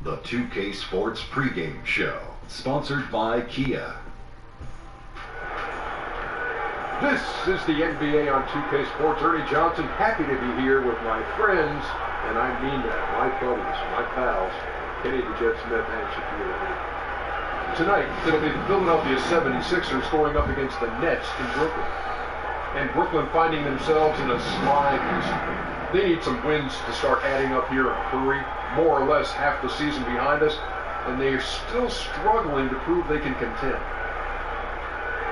The 2K Sports pregame show, sponsored by Kia. This is the NBA on 2K Sports. Ernie Johnson, happy to be here with my friends, and I mean that, my buddies, my pals, Kenny the Jet Smith and Shaquille O'Neal. Tonight, it'll be the Philadelphia 76ers going up against the Nets in Brooklyn. And Brooklyn finding themselves in a slide recently. They need some wins to start adding up here in a hurry. More or less half the season behind us, and they are still struggling to prove they can contend.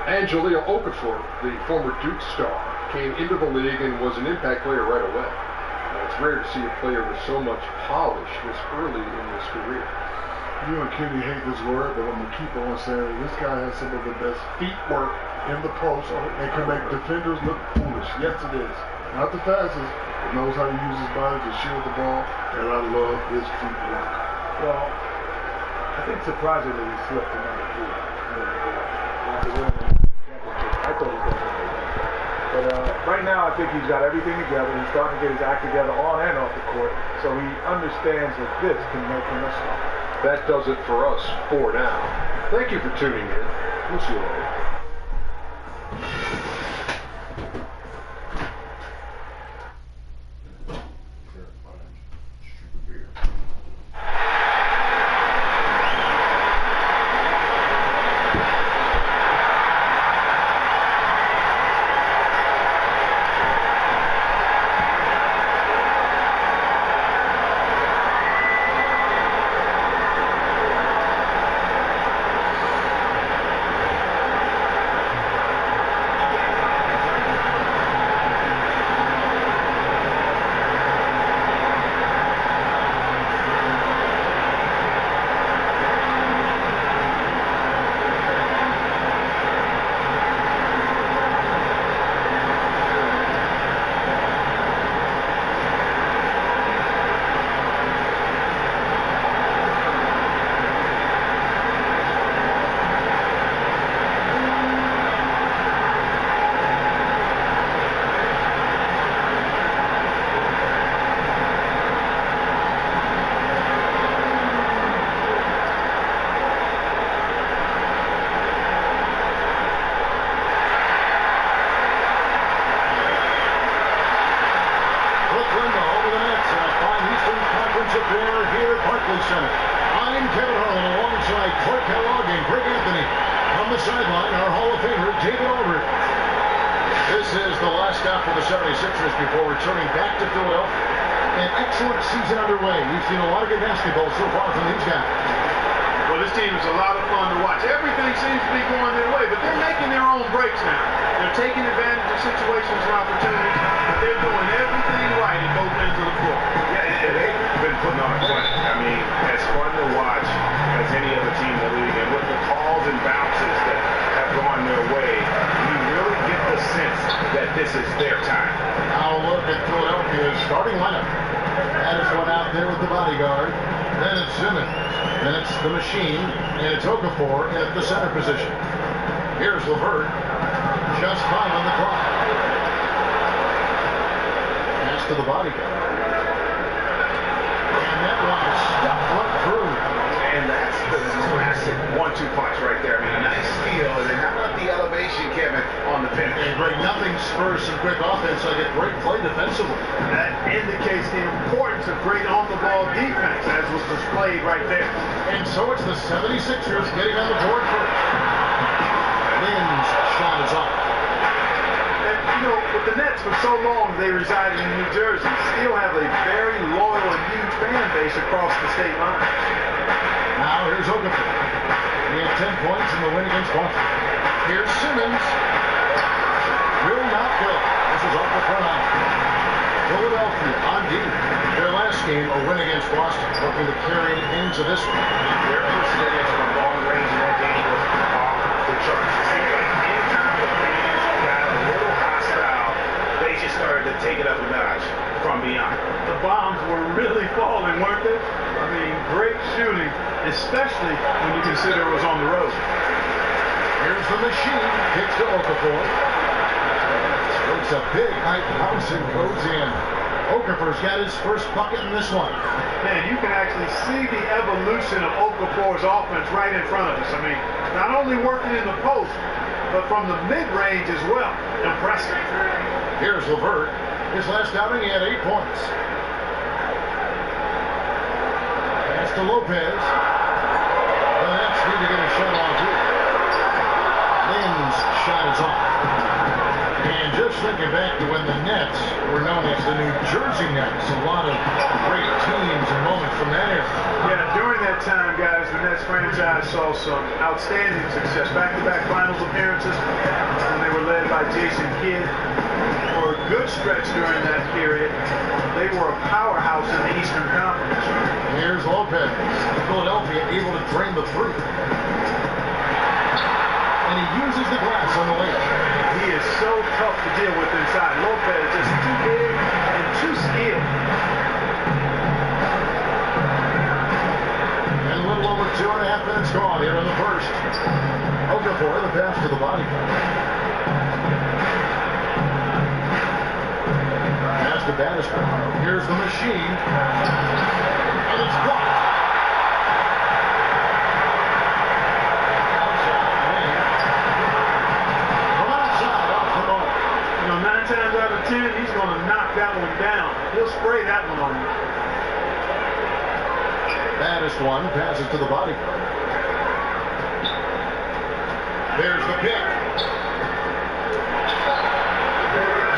And Jahlil Okafor, the former Duke star, came into the league and was an impact player right away. Now, it's rare to see a player with so much polish this early in his career. You and Kenny hate this word, but I'm going to keep on saying this guy has some of the best feet work in the post and can make defenders look foolish. Yes, it is. Not the fastest, but knows how to use his body to shield the ball, and I love his feet work. Well, I think surprisingly he slipped tonight, too. I thought he was going to win. But right now, I think he's got everything together. He's starting to get his act together on and off the court, so he understands that this can make him a star. That does it for us for now. Thank you for tuning in. We'll see you later. Okafor at the center position. Here's LeVert, just 5 on the clock. Pass to the bodyguard. And that one stuffed right through. And that's the classic 1-2 punch right there. I mean, a nice steal. And then how about the elevation, Kevin, on the finish? And Greg, nothing spurs some quick offense like a great play defensively. That indicates the importance of great on-the-ball defense, as was displayed right there. And so it's the 76ers getting on the board first. Lynn's shot is off. And, you know, with the Nets for so long, they resided in New Jersey, still have a very loyal and huge fan base across the state line. Now here's Okafor. He had 10 points in the win against Boston. Here's Simmons. Will not go. This is off the front line. Philadelphia on D. Their last game, a win against Boston, looking to carry into this one. Their percentage from long range in that game was off the charts. It seems like anytime the fans got a little hostile, they just started to take it up a notch from beyond. The bombs were really falling, weren't they? I mean, great shooting, especially when you consider it was on the road. Here's the machine. Kicks to Okafor. It's a big height house and goes in. Okafor's got his first bucket in this one. Man, you can actually see the evolution of Okafor's offense right in front of us. I mean, not only working in the post, but from the mid-range as well. Impressive. Here's LeVert. His last outing, he had 8 points. Pass to Lopez. The Nets need to get a shot on too. Lynn's shot is off. And just thinking back to when the Nets were known as the New Jersey Nets, a lot of great teams and moments from that era. Yeah, during that time, guys, the Nets franchise saw some outstanding success. Back-to-back finals appearances when they were led by Jason Kidd. For a good stretch during that period, they were a powerhouse in the Eastern Conference. Here's Lopez. Philadelphia able to drain the three. And he uses the glass on the layup. He is so tough to deal with inside. Lopez is too big and too skilled. And a little over 2.5 minutes gone here in the first. Okafor, the pass to the body. Pass to Bannister. Here's the machine. And it's blocked. You know, 9 times out of 10, he's going to knock that one down. He'll spray that one on you. Baddest one passes to the body. There's the pick.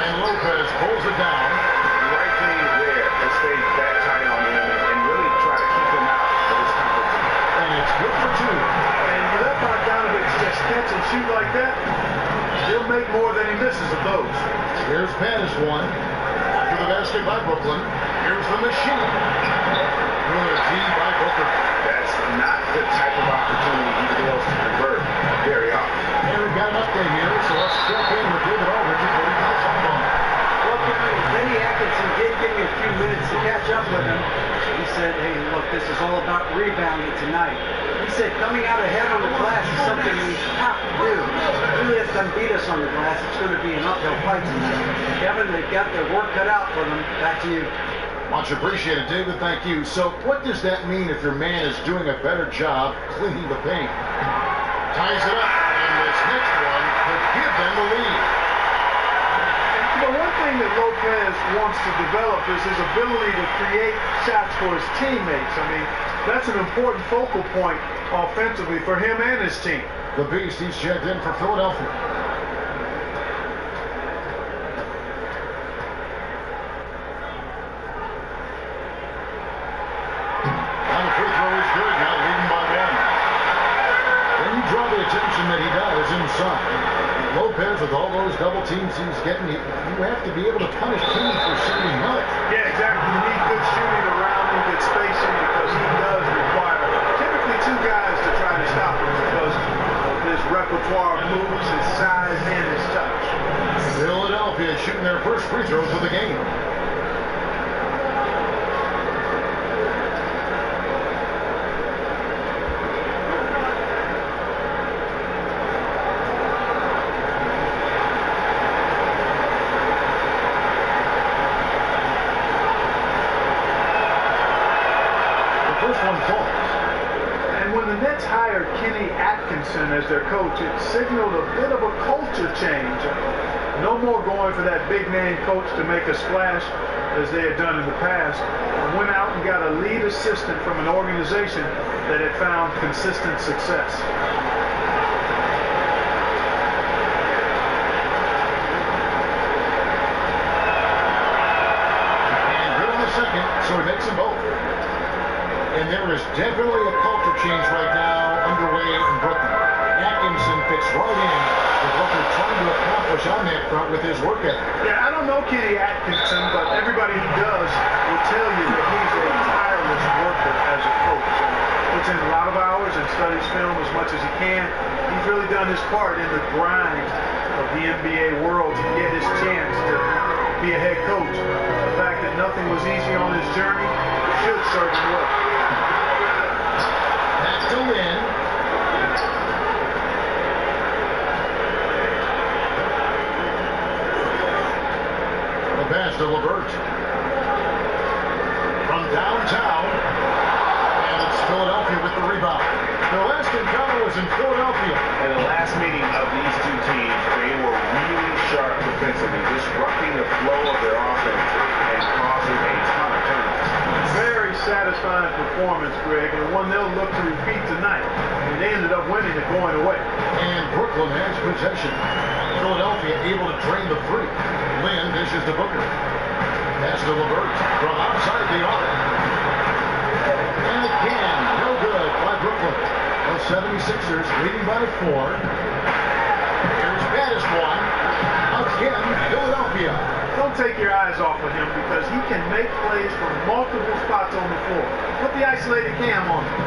And Lopez pulls it down. The right thing there is stay that tight on him and really try to keep him out of his comfort zone. And it's good for 2. And you let Bogdanovich just catch and shoot like that, he'll make more than he misses of those. Here's baddest one. After the basket by Brooklyn. Here's the machine. Good D by Booker. That's not the type of opportunity he fails to convert very often. And we've got an update here, so let's check in with David Aldridge before we pass on. Well, Benny Atkinson did give me a few minutes to catch up with him. He said, hey, look, this is all about rebounding tonight. He said coming out ahead on the glass is something we have to do. Really, if them beat us on the glass, it's going to be an uphill fight tonight. Kevin, they've got their work cut out for them. Back to you. Much appreciated, David. Thank you. So what does that mean if your man is doing a better job cleaning the paint? Ties it up, and this next one could give them the lead. You know, one thing that Lopez wants to develop is his ability to create shots for his teammates. I mean, that's an important focal point offensively for him and his team. The Beast, he's checked in for Philadelphia. And the free throw is good, now leading by 1. When you draw the attention that he does inside, Lopez, with all those double teams he's getting, you have to be able to punish teams for shooting help. Yeah, exactly. You need good shooting around him, good spacing, because he does require typically 2 guys to try to stop him because of his repertoire of moves, his size, and his touch. Philadelphia shooting their first free throws of the game. And when the Nets hired Kenny Atkinson as their coach, it signaled a bit of a culture change. No more going for that big name coach to make a splash as they had done in the past. Went out and got a lead assistant from an organization that had found consistent success. And good on the second, so he makes them both. And there is definitely a culture change right now underway in Brooklyn. Atkinson fits right in with what they're trying to accomplish on that front with his work ethic. Yeah, I don't know Kenny Atkinson, but everybody who does will tell you that he's a tireless worker as a coach. Puts in a lot of hours and studies film as much as he can. He's really done his part in the grind of the NBA world to get his chance to be a head coach. The fact that nothing was easy on his journey should serve him well. Back to Lynn. The pass to LeVert. satisfying performance, Greg, and one they'll look to repeat tonight. And they ended up winning it going away. And Brooklyn has possession. Philadelphia able to drain the three. Lynn dishes to Booker. Pass to LeVert from outside the arc. And again, no good by Brooklyn. The 76ers leading by 4. Here's baddest one. Again, Philadelphia. Don't take your eyes off of him because he can make plays from multiple spots on the floor. Put the isolated cam on him.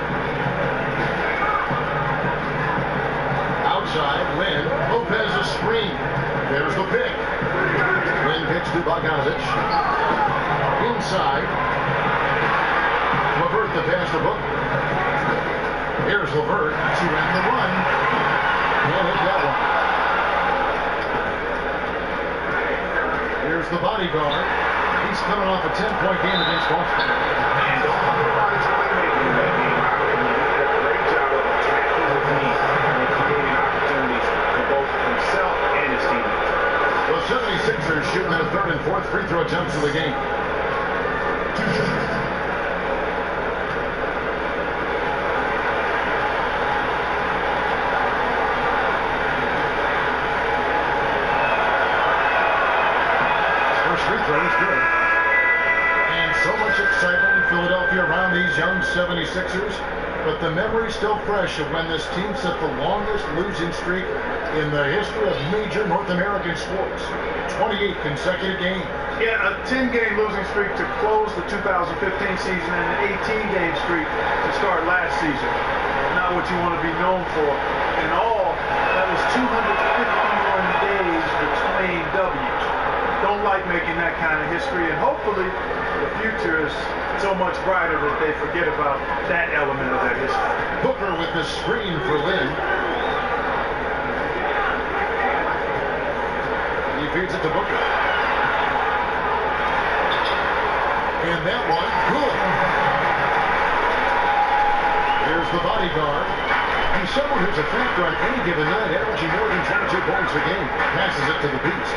Outside, Lynn. Lopez a screen. There's the pick. Lynn pitch to Bogdanovich. Inside. LeVert the pass to Book. Here's LeVert to end the run. Can't hit that one. Here's the bodyguard. He's coming off a 10-point game against Boston. And don't talk about his playmaking in that game. He did a great job of attacking the lead and creating opportunities for both himself and his teammates. The 76ers shooting their third and fourth free throw attempts of the game. First free throw is good. And so much excitement in Philadelphia around these young 76ers. But the memory's still fresh of when this team set the longest losing streak in the history of major North American sports. 28 consecutive games. Yeah, a 10-game losing streak to close the 2015 season and an 18-game streak to start last season. Not what you want to be known for. In all, that was 251 days between W's. Don't like making that kind of history, and hopefully the future is so much brighter that they forget about that element of that history. Booker with the screen for Lynn. He feeds it to Booker. And that one, good. Here's the bodyguard. He's someone who's a factor on any given night, averaging more than 22 points a game. Passes it to the Beast.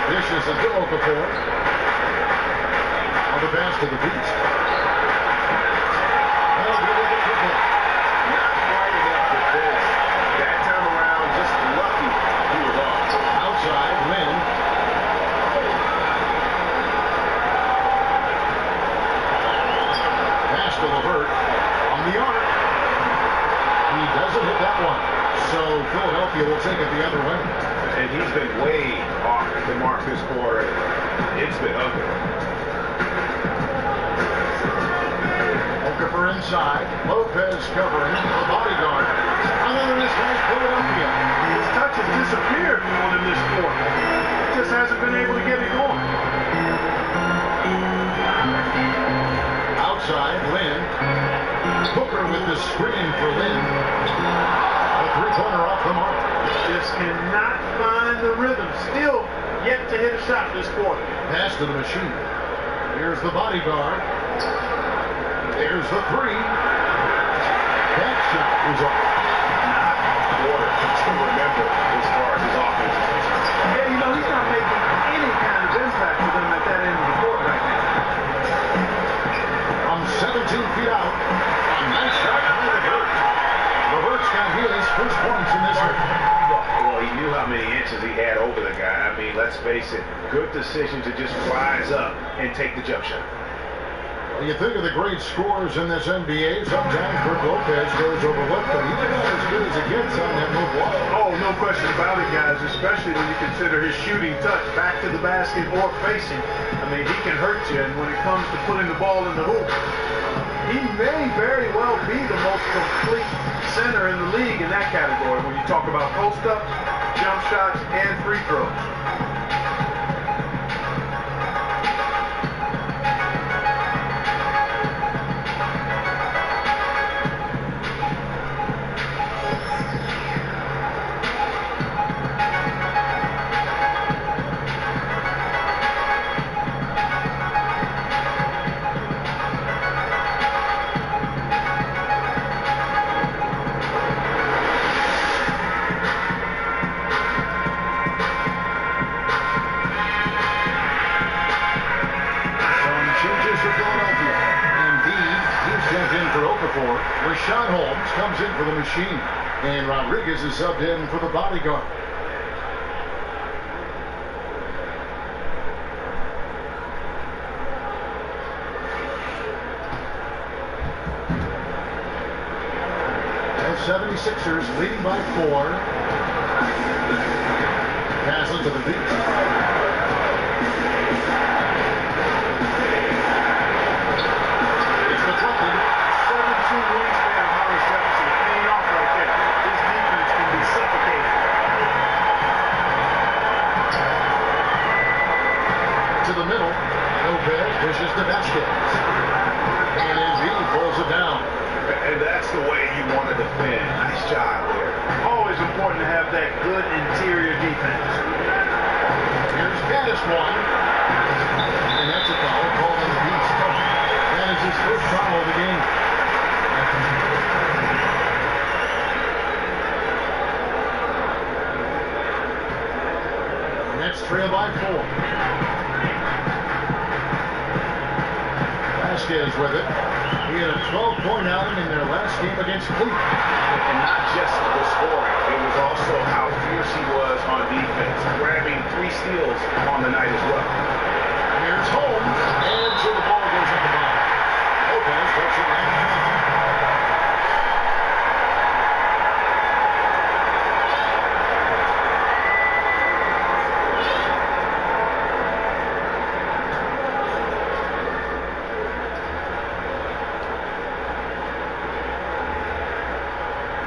Dishes it to Okafor. On the pass to the Beast. That'll be with the triple. Not quite enough for this. That time around, just lucky he was off. Outside, Lynn. Pass to LeVert. On the arc. He doesn't hit that one. So Philadelphia will take it the other way. And he's been way off the mark this quarter. It's been ugly. Okafor inside. Lopez covering the bodyguard. Another miss by Philadelphia. His touch has disappeared on him this quarter. Just hasn't been able to get it going. Outside, Lynn. Booker with the screen for Lynn. A three-pointer off the mark. Just cannot find the rhythm. Still yet to hit a shot this quarter. Pass to the machine. Here's the bodyguard. There's the three. That shot is off. Quarter to remember as far as his offense is concerned. Yeah, you know, he's not making any kind of impact for them at that end of the court right now. From 17 feet out. A nice shot by LeVert. LeVert's got his first points in this one. Well, he knew how many inches he had over the guy. I mean, let's face it, good decision to just rise up and take the jump shot. When you think of the great scores in this NBA, sometimes Brook Lopez goes overlooked, but he's about as good as it gets on that move wall. Oh, no question about it, guys, especially when you consider his shooting touch back to the basket or facing. I mean, he can hurt you, and when it comes to putting the ball in the hoop, he may very well be the most complete center in the league in that category when you talk about post-ups, jump shots, and free throws. machine. And Rodriguez is subbed in for the bodyguard. The 76ers leading by 4. Pass into the beat. It's deflected. 7'2" wingspan of Hollis Jefferson. Paying off right there. His defense can be suffocating. To the middle. Lopez pushes the basket. And Embiid pulls it down. And that's the way you want to defend. Nice job there. Always important to have that good interior defense. Here's Gaddis one. And that's a foul called on the Beast. That is his first foul of the game. Nets trail by 4. Vasquez with it. He had a 12-point outing in their last game against Cleveland. And not just the scoring. It was also how fierce he was on defense, grabbing 3 steals on the night as well. Here's Holmes, and so the ball goes at the bottom. Lopez takes it back.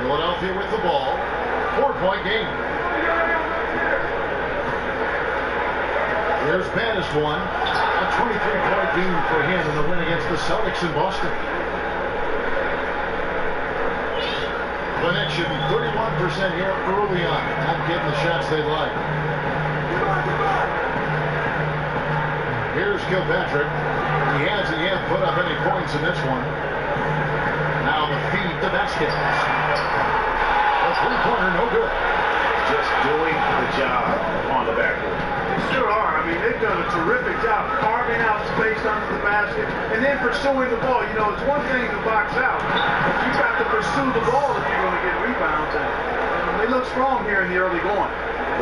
Philadelphia with the ball. 4-point game. Here's Banis one. A 23-point game for him in the win against the Celtics in Boston. The Nets should be 31% here early on. Not getting the shots they like. Here's Kilpatrick. He hasn't yet put up any points in this one. Now the feed to Vasquez. A three-pointer, no good. Just doing the job on the backboard. They sure are. I mean, they've done a terrific job carving out space under the basket and then pursuing the ball. You know, it's one thing to box out, but you've got to pursue the ball if you're going to get rebounds. And they look strong here in the early going.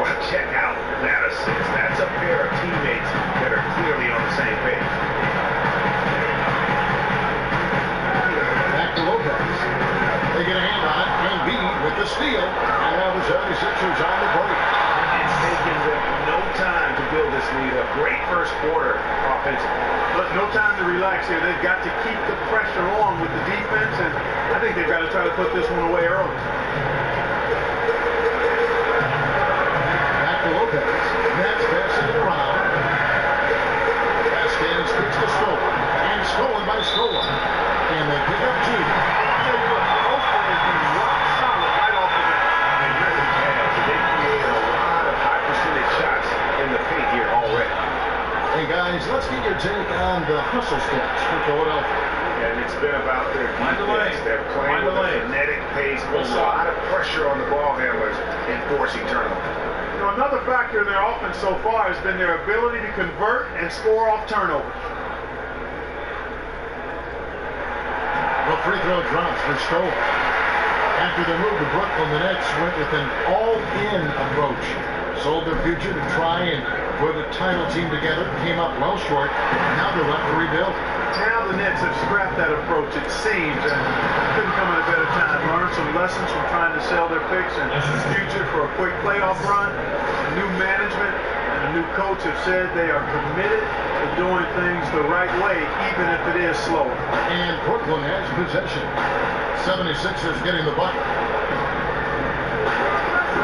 Well, check out Madison. That's a pair of teammates that are clearly on the same page. Back to Lopez. They get a hand on it. Embiid with the steal. And now the 76ers on the break. It's taken them no time to build this lead. A great first quarter offensively. But no time to relax here. They've got to keep the pressure on with the defense, and I think they've got to try to put this one away early. Back to Lopez. Nets passing it around. Vasquez kicks to Scola. And stolen by Scola. And they pick up two. Hey guys, let's get your take on the hustle sketch for Philadelphia. And it's been about their defense. They're playing with a frenetic pace, with a lot of pressure on the ball handlers and forcing turnovers. You know, another factor in their offense so far has been their ability to convert and score off turnovers. The free throw drops for Scola. After the move to Brooklyn, the Nets went with an all-in approach. Sold their future to try and put a title team together. Came up well short. Now they're left to rebuild. Now the Nets have scrapped that approach, it seems, and couldn't come at a better time. Learned some lessons from trying to sell their picks and future for a quick playoff run. New management and a new coach have said they are committed to doing things the right way, even if it is slower. And Brooklyn has possession. 76ers getting the bucket.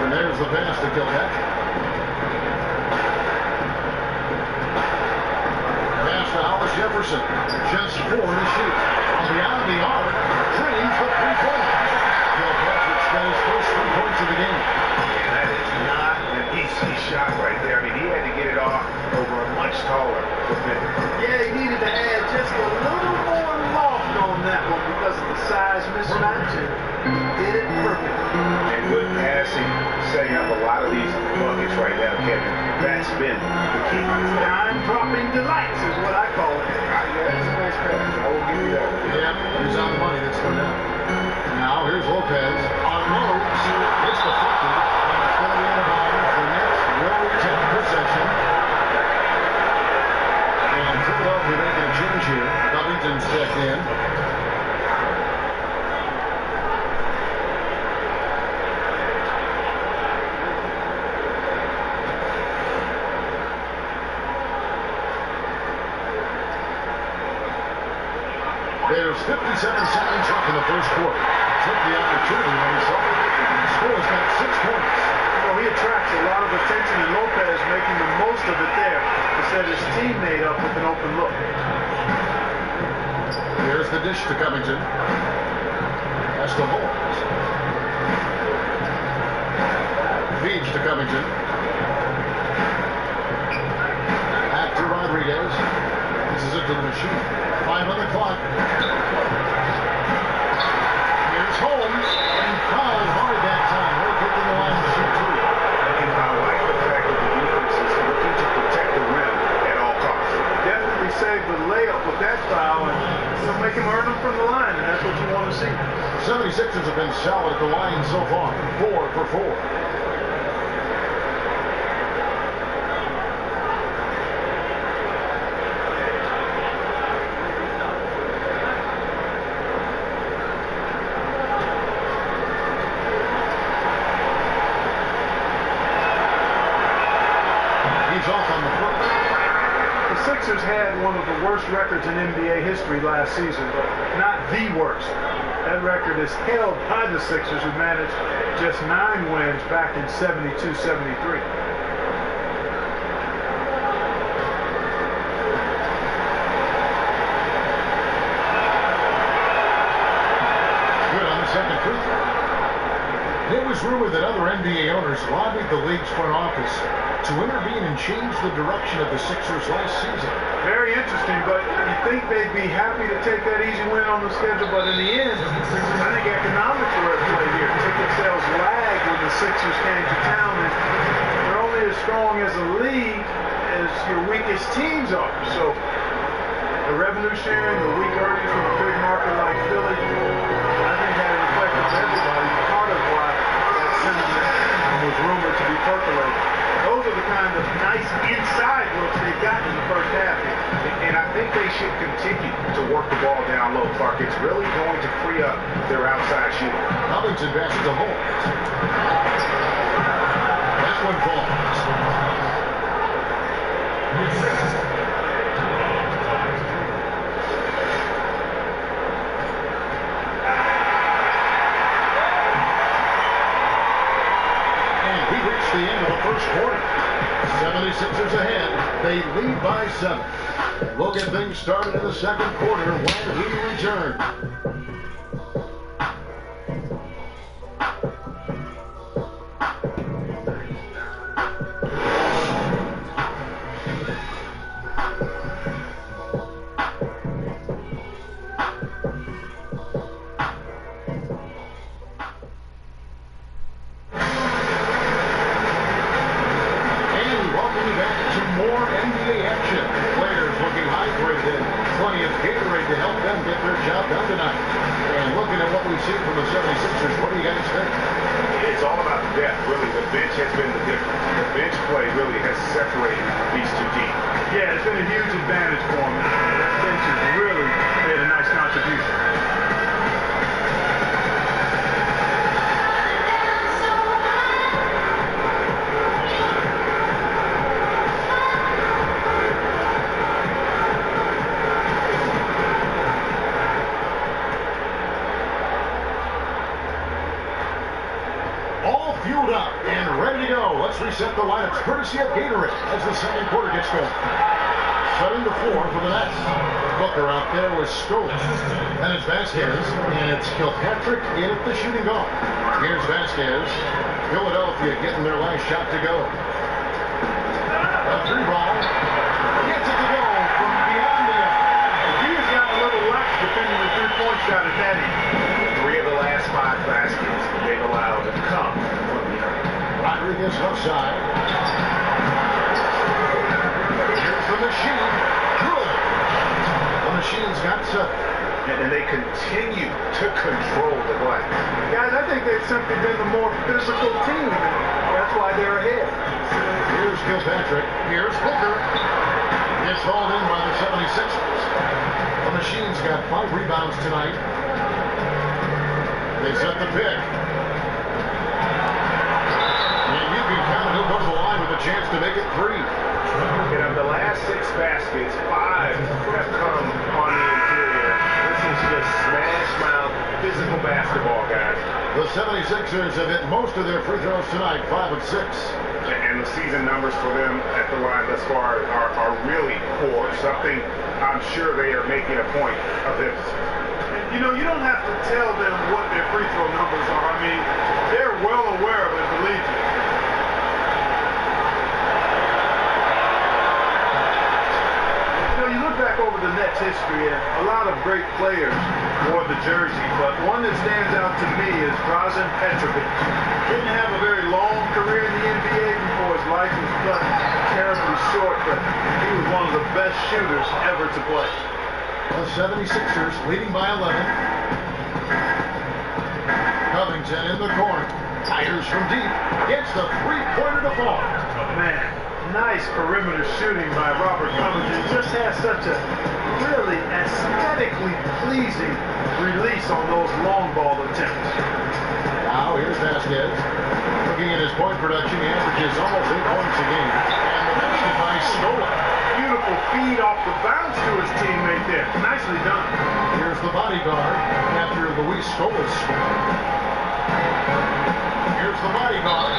And there's the pass to Kilpatrick. Pass to Hollis Jefferson. Just 4 to shoot. Beyond the arc, drains the three-pointer. Kilpatrick got his first 3 points of the game. And that is not an easy shot right there. I mean, he had to get it off over a much taller defender. Yeah, he needed to add just a little more loft on that one because of the size mismatch, and did it perfectly. And good passing, setting up a lot of these buckets right now, Kevin. That's been the key. Dime-dropping delights is what I call it. Yeah, that's a nice pass. I will give you that. Yeah, he's on the money. That's no doubt. Now Now here's Lopez. Unloads. It's deflected. And it's going to be in the bounds. The Nets will retain possession. And Philadelphia making a change here. Covington's checked in. There's 57 seconds left in the first quarter. Took the opportunity when he saw it. Scores got 6 points. He attracts a lot of attention, and Lopez making the most of it there to set his teammate up with an open look. Here's the dish to Covington. That's to Holmes. Feeds to Covington. Back to Rodriguez. This is it to the machine. 5 on the clock. Here's Holmes. And fouled hard that time. We're kicking the line to shoot 2. And I like the fact that the defense is looking to protect the rim at all costs. Definitely saved the layup with that foul, and so make him earn them from the line, and that's what you want to see. 76ers have been solid at the line so far. 4 for 4. Sixers had one of the worst records in NBA history last season, but not the worst. That record is held by the Sixers, who managed just 9 wins back in 72-73. Good on the second free throw. It was rumored that other NBA owners lobbied the league's front office to intervene and change the direction of the Sixers last season. Very interesting, but you think they'd be happy to take that easy win on the schedule, but in the end, I think economics were at play here. Ticket sales lagged when the Sixers came to town, and they're only as strong as a league as your weakest teams are. So the revenue sharing, the weak earnings from a big market like Philly, I think had an effect on everybody. Part of why that sentiment was rumored to be percolating. Those are the kind of nice inside looks they've gotten in the first half here. And I think they should continue to work the ball down low, Clark. It's really going to free up their outside shooting. Covington back to Holmes. That one falls. And we reached the end of the first quarter. 76ers ahead. They lead by 7. We'll get things started in the second quarter when we return. Reset the lineups courtesy of Gatorade as the second quarter gets going. 7-4 for the Nets. Booker out there with Stokes. And it's Vasquez. And it's Kilpatrick in at the shooting guard. Here's Vasquez. Philadelphia getting their last shot to go. A 3-ball. Gets it to go from beyond the arc. He's got a little lax defending the 3-point shot at that end. 3 of the last 5 baskets they've allowed to come from the arc. Rodriguez left side. Here's the machine. Good. The machine's got 7. And they continue to control the glass. Guys, I think they've simply been the more physical team. That's why they're ahead. Here's Kilpatrick. Here's Booker. Gets hauled in by the 76ers. The Machines got 5 rebounds tonight. They set the pick. And you can count he'll go to the line with a chance to make it 3. And of the last 6 baskets, 5 have come on the interior. This is just smash mouth physical basketball, guys. The 76ers have hit most of their free throws tonight, 5 of 6. And the season numbers for them at the line thus far are really poor. Something I'm sure they are making a point of emphasis. You know, you don't have to tell them what their free throw numbers are. I mean, they're well aware of it, believe me. You know, you look back over the Nets' history, and a lot of great players wore the jersey, but one that stands out to me is Drazen Petrovic. Didn't have a very long career in the NBA before his life was cut terribly short, but he was one of the best shooters ever to play. The 76ers leading by 11. Covington in the corner. Fires from deep. Gets the three-pointer to fall. Man, nice perimeter shooting by Robert Covington. Just has such a really aesthetically pleasing release on those long ball attempts. Now here's Vasquez. Looking at his point production, he averages almost 8 points a game. And the basket by Scola. Beautiful feed off the bounce to his teammate there. Nicely done. Here's the bodyguard after Luis Scola's score. Here's the bodyguard.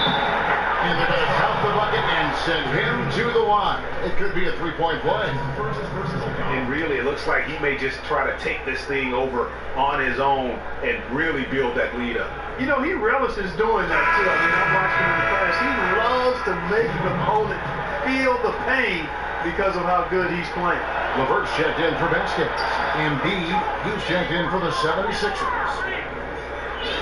And they're going to count the bucket and send him to the line. It could be a 3-point play. And really, it looks like he may just try to take this thing over on his own and really build that lead up. You know, he relishes doing that, too. I mean, I've watched him in the past. He loves to make the opponent feel the pain because of how good he's playing. LeVert's checked in for Vasquez. Embiid, he's checked in for the 76ers.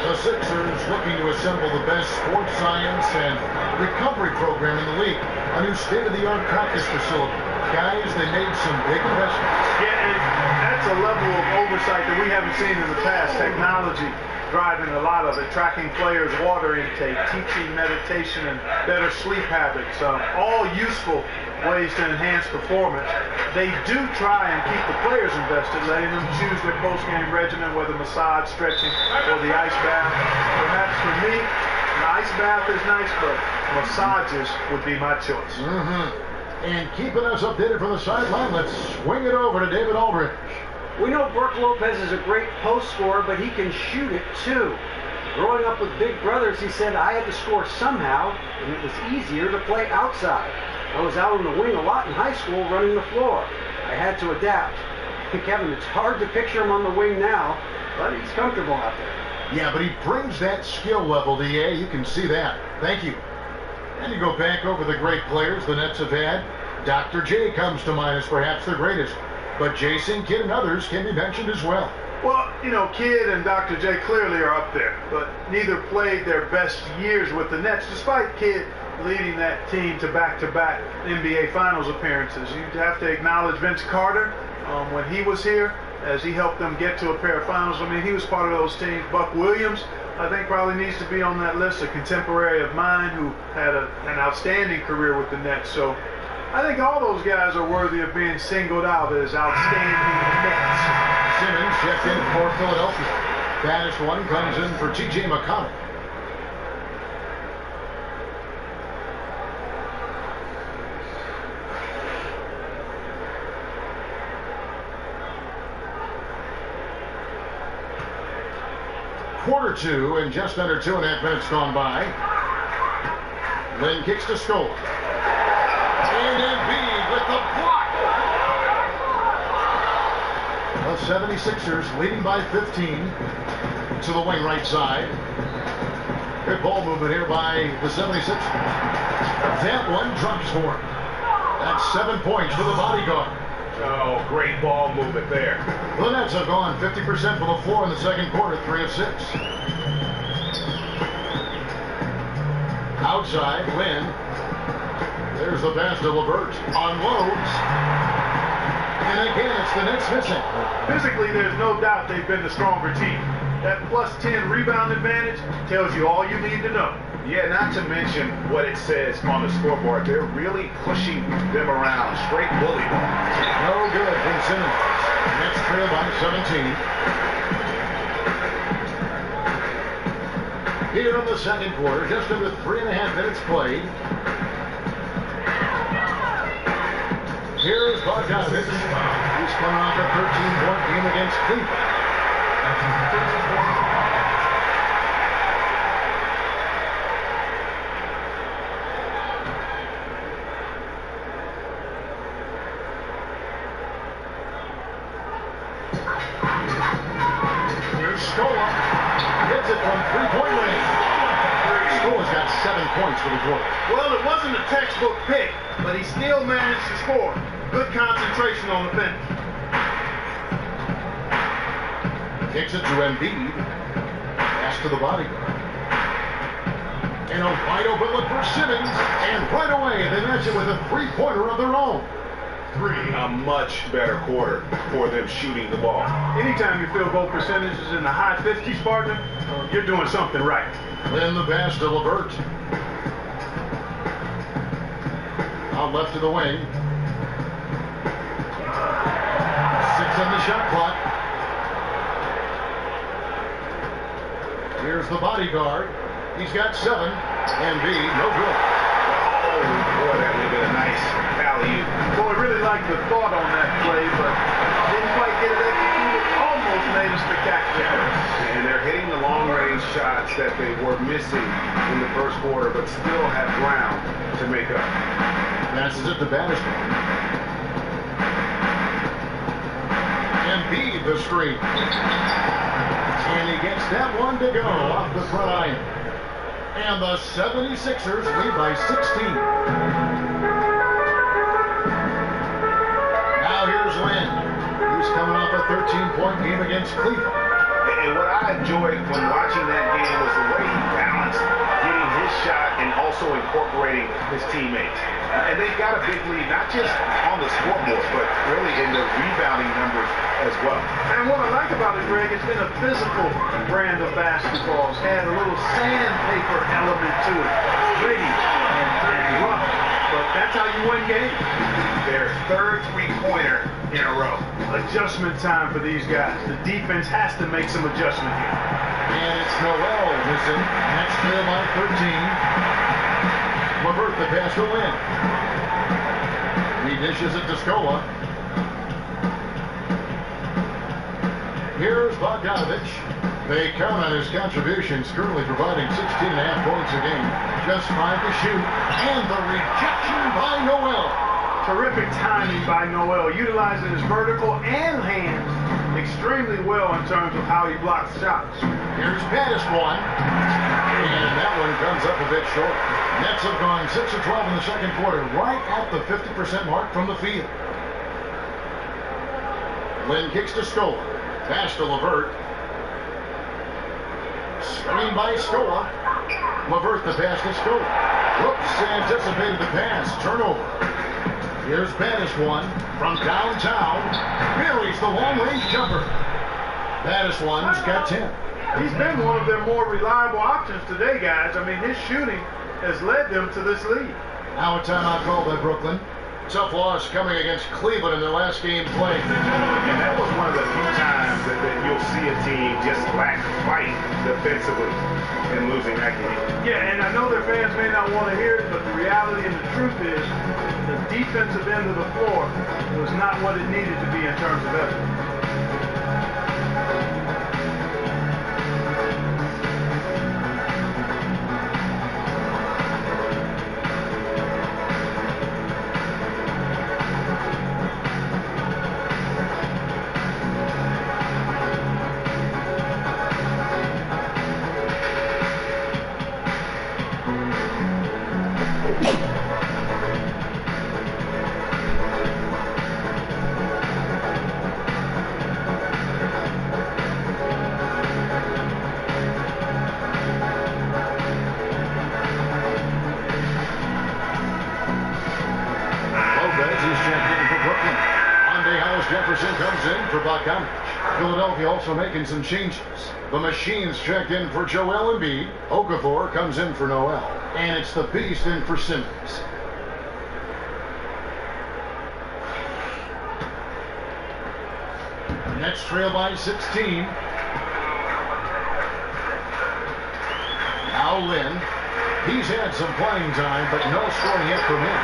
The Sixers looking to assemble the best sports science and recovery program in the league. A new state-of-the-art practice facility. Guys, they made some big investments. Yeah, and that's a level of oversight that we haven't seen in the past. Technology driving a lot of it, tracking players' water intake, teaching meditation and better sleep habits, all useful ways to enhance performance. They do try and keep the players invested, letting them choose their post-game regimen, whether massage, stretching, or the ice bath. Perhaps for me, the ice bath is nice, but massages would be my choice. And keeping us updated from the sideline, let's swing it over to David Aldridge. We know Brook Lopez is a great post scorer, but he can shoot it too. Growing up with big brothers, he said, I had to score somehow, and it was easier to play outside. I was out on the wing a lot in high school running the floor. I had to adapt. Kevin, it's hard to picture him on the wing now, but he's comfortable out there. Yeah, but he brings that skill level, DA. You can see that. Thank you. And you go back over the great players the Nets have had. Dr. J comes to mind as perhaps their greatest. But Jason Kidd and others can be mentioned as well. Well, you know, Kidd and Dr. J clearly are up there, but neither played their best years with the Nets, despite Kidd leading that team to back-to-back NBA Finals appearances. You have to acknowledge Vince Carter when he was here, as he helped them get to a pair of finals. I mean, he was part of those teams. Buck Williams, I think, probably needs to be on that list, a contemporary of mine who had an outstanding career with the Nets. So I think all those guys are worthy of being singled out as outstanding Nets. Simmons checked in for Philadelphia. Baddest one comes in for T.J. McConnell. Quarter 2 and just under 2.5 minutes gone by. Lynn kicks to Scola. And Embiid with the block. The 76ers leading by 15 to the wing right side. Good ball movement here by the 76ers. That one drops for him. That's 7 points for the bodyguard. Oh, great ball movement there. The Nets have gone 50% from the floor in the second quarter, 3 of 6. Outside, Lynn. There's the pass to LeVert. Unloads. And again, it's the Knicks missing. Physically, there's no doubt they've been the stronger team. That plus 10 rebound advantage tells you all you need to know. Yeah, not to mention what it says on the scoreboard. They're really pushing them around. Straight bully ball. No good from Simmons. Nets trail by 17. Here in the second quarter, just under 3.5 minutes played. Here's Bogdanovich. He's coming off a 13-point game against Cleveland. Here's Scola. Hits it from three-point range. Scola's got 7 points for the quarter. Well, it wasn't a textbook pick, but he still managed to score. Good concentration on the finish. Takes it to Embiid. Pass to the bodyguard. And a wide open look for Simmons. And right away, they match it with a three-pointer of their own. A much better quarter for them shooting the ball. Anytime your field goal percentage is in the high 50s, partner, you're doing something right. Then the pass to LeVert. Out left to the wing. 6 on the shot clock. Here's the bodyguard. He's got 7. Embiid, no good. Oh, boy, that would have been a nice alley-oop. Boy, really liked the thought on that play, but didn't quite get it executed. Almost made a spectacular. And they're hitting the long-range shots that they were missing in the first quarter, but still have ground to make up. Passes it to Battisman. Embiid the screen. And he gets that one to go off the front iron. And the 76ers lead by 16. Now here's Lynn. He's coming off a 13-point game against Cleveland. And what I enjoyed when watching that game was the way he balanced getting his shot and also incorporating his teammates. And they've got a big lead, not just on the scoreboard, but really in the rebounding numbers as well. And what I like about it, Greg, it's been a physical brand of basketball. It's had a little sandpaper element to it. Gritty and rough. But that's how you win games. Their third three-pointer in a row. Adjustment time for these guys. The defense has to make some adjustment here. And it's Noel missing. Next trail by 13. LeVert the pass to Lynn. He dishes it to Scola. Here's Bogdanovich. They count on his contributions, currently providing 16.5 points a game. Just 5 to shoot. And the rejection by Noel. Terrific timing by Noel, utilizing his vertical and hands extremely well in terms of how he blocks shots. Here's Pattis one. And that one comes up a bit short. Nets have gone 6 of 12 in the second quarter, right at the 50% mark from the field. Lynn kicks to Scola. Pass to LeVert. Screen by Scola. LeVert the pass to Scola. Whoops, anticipated the pass. Turnover. Here's Battis one from downtown. Buries the long-range jumper. Battis one's got 10. He's been one of their more reliable options today, guys. I mean, his shooting has led them to this lead. Now a timeout called by Brooklyn. Tough loss coming against Cleveland in their last game played. And that was one of the few times that you'll see a team just lack fight defensively and losing that game. Yeah, and I know their fans may not want to hear it, but the reality and the truth is the defensive end of the floor was not what it needed to be in terms of effort. Hollis Jefferson comes in for Bogdanovich. Philadelphia also making some changes. The Machines checked in for Joel Embiid. Okafor comes in for Noel. And it's the Beast in for Simmons. Nets trail by 16. Now Lynn. He's had some playing time, but no scoring yet from him.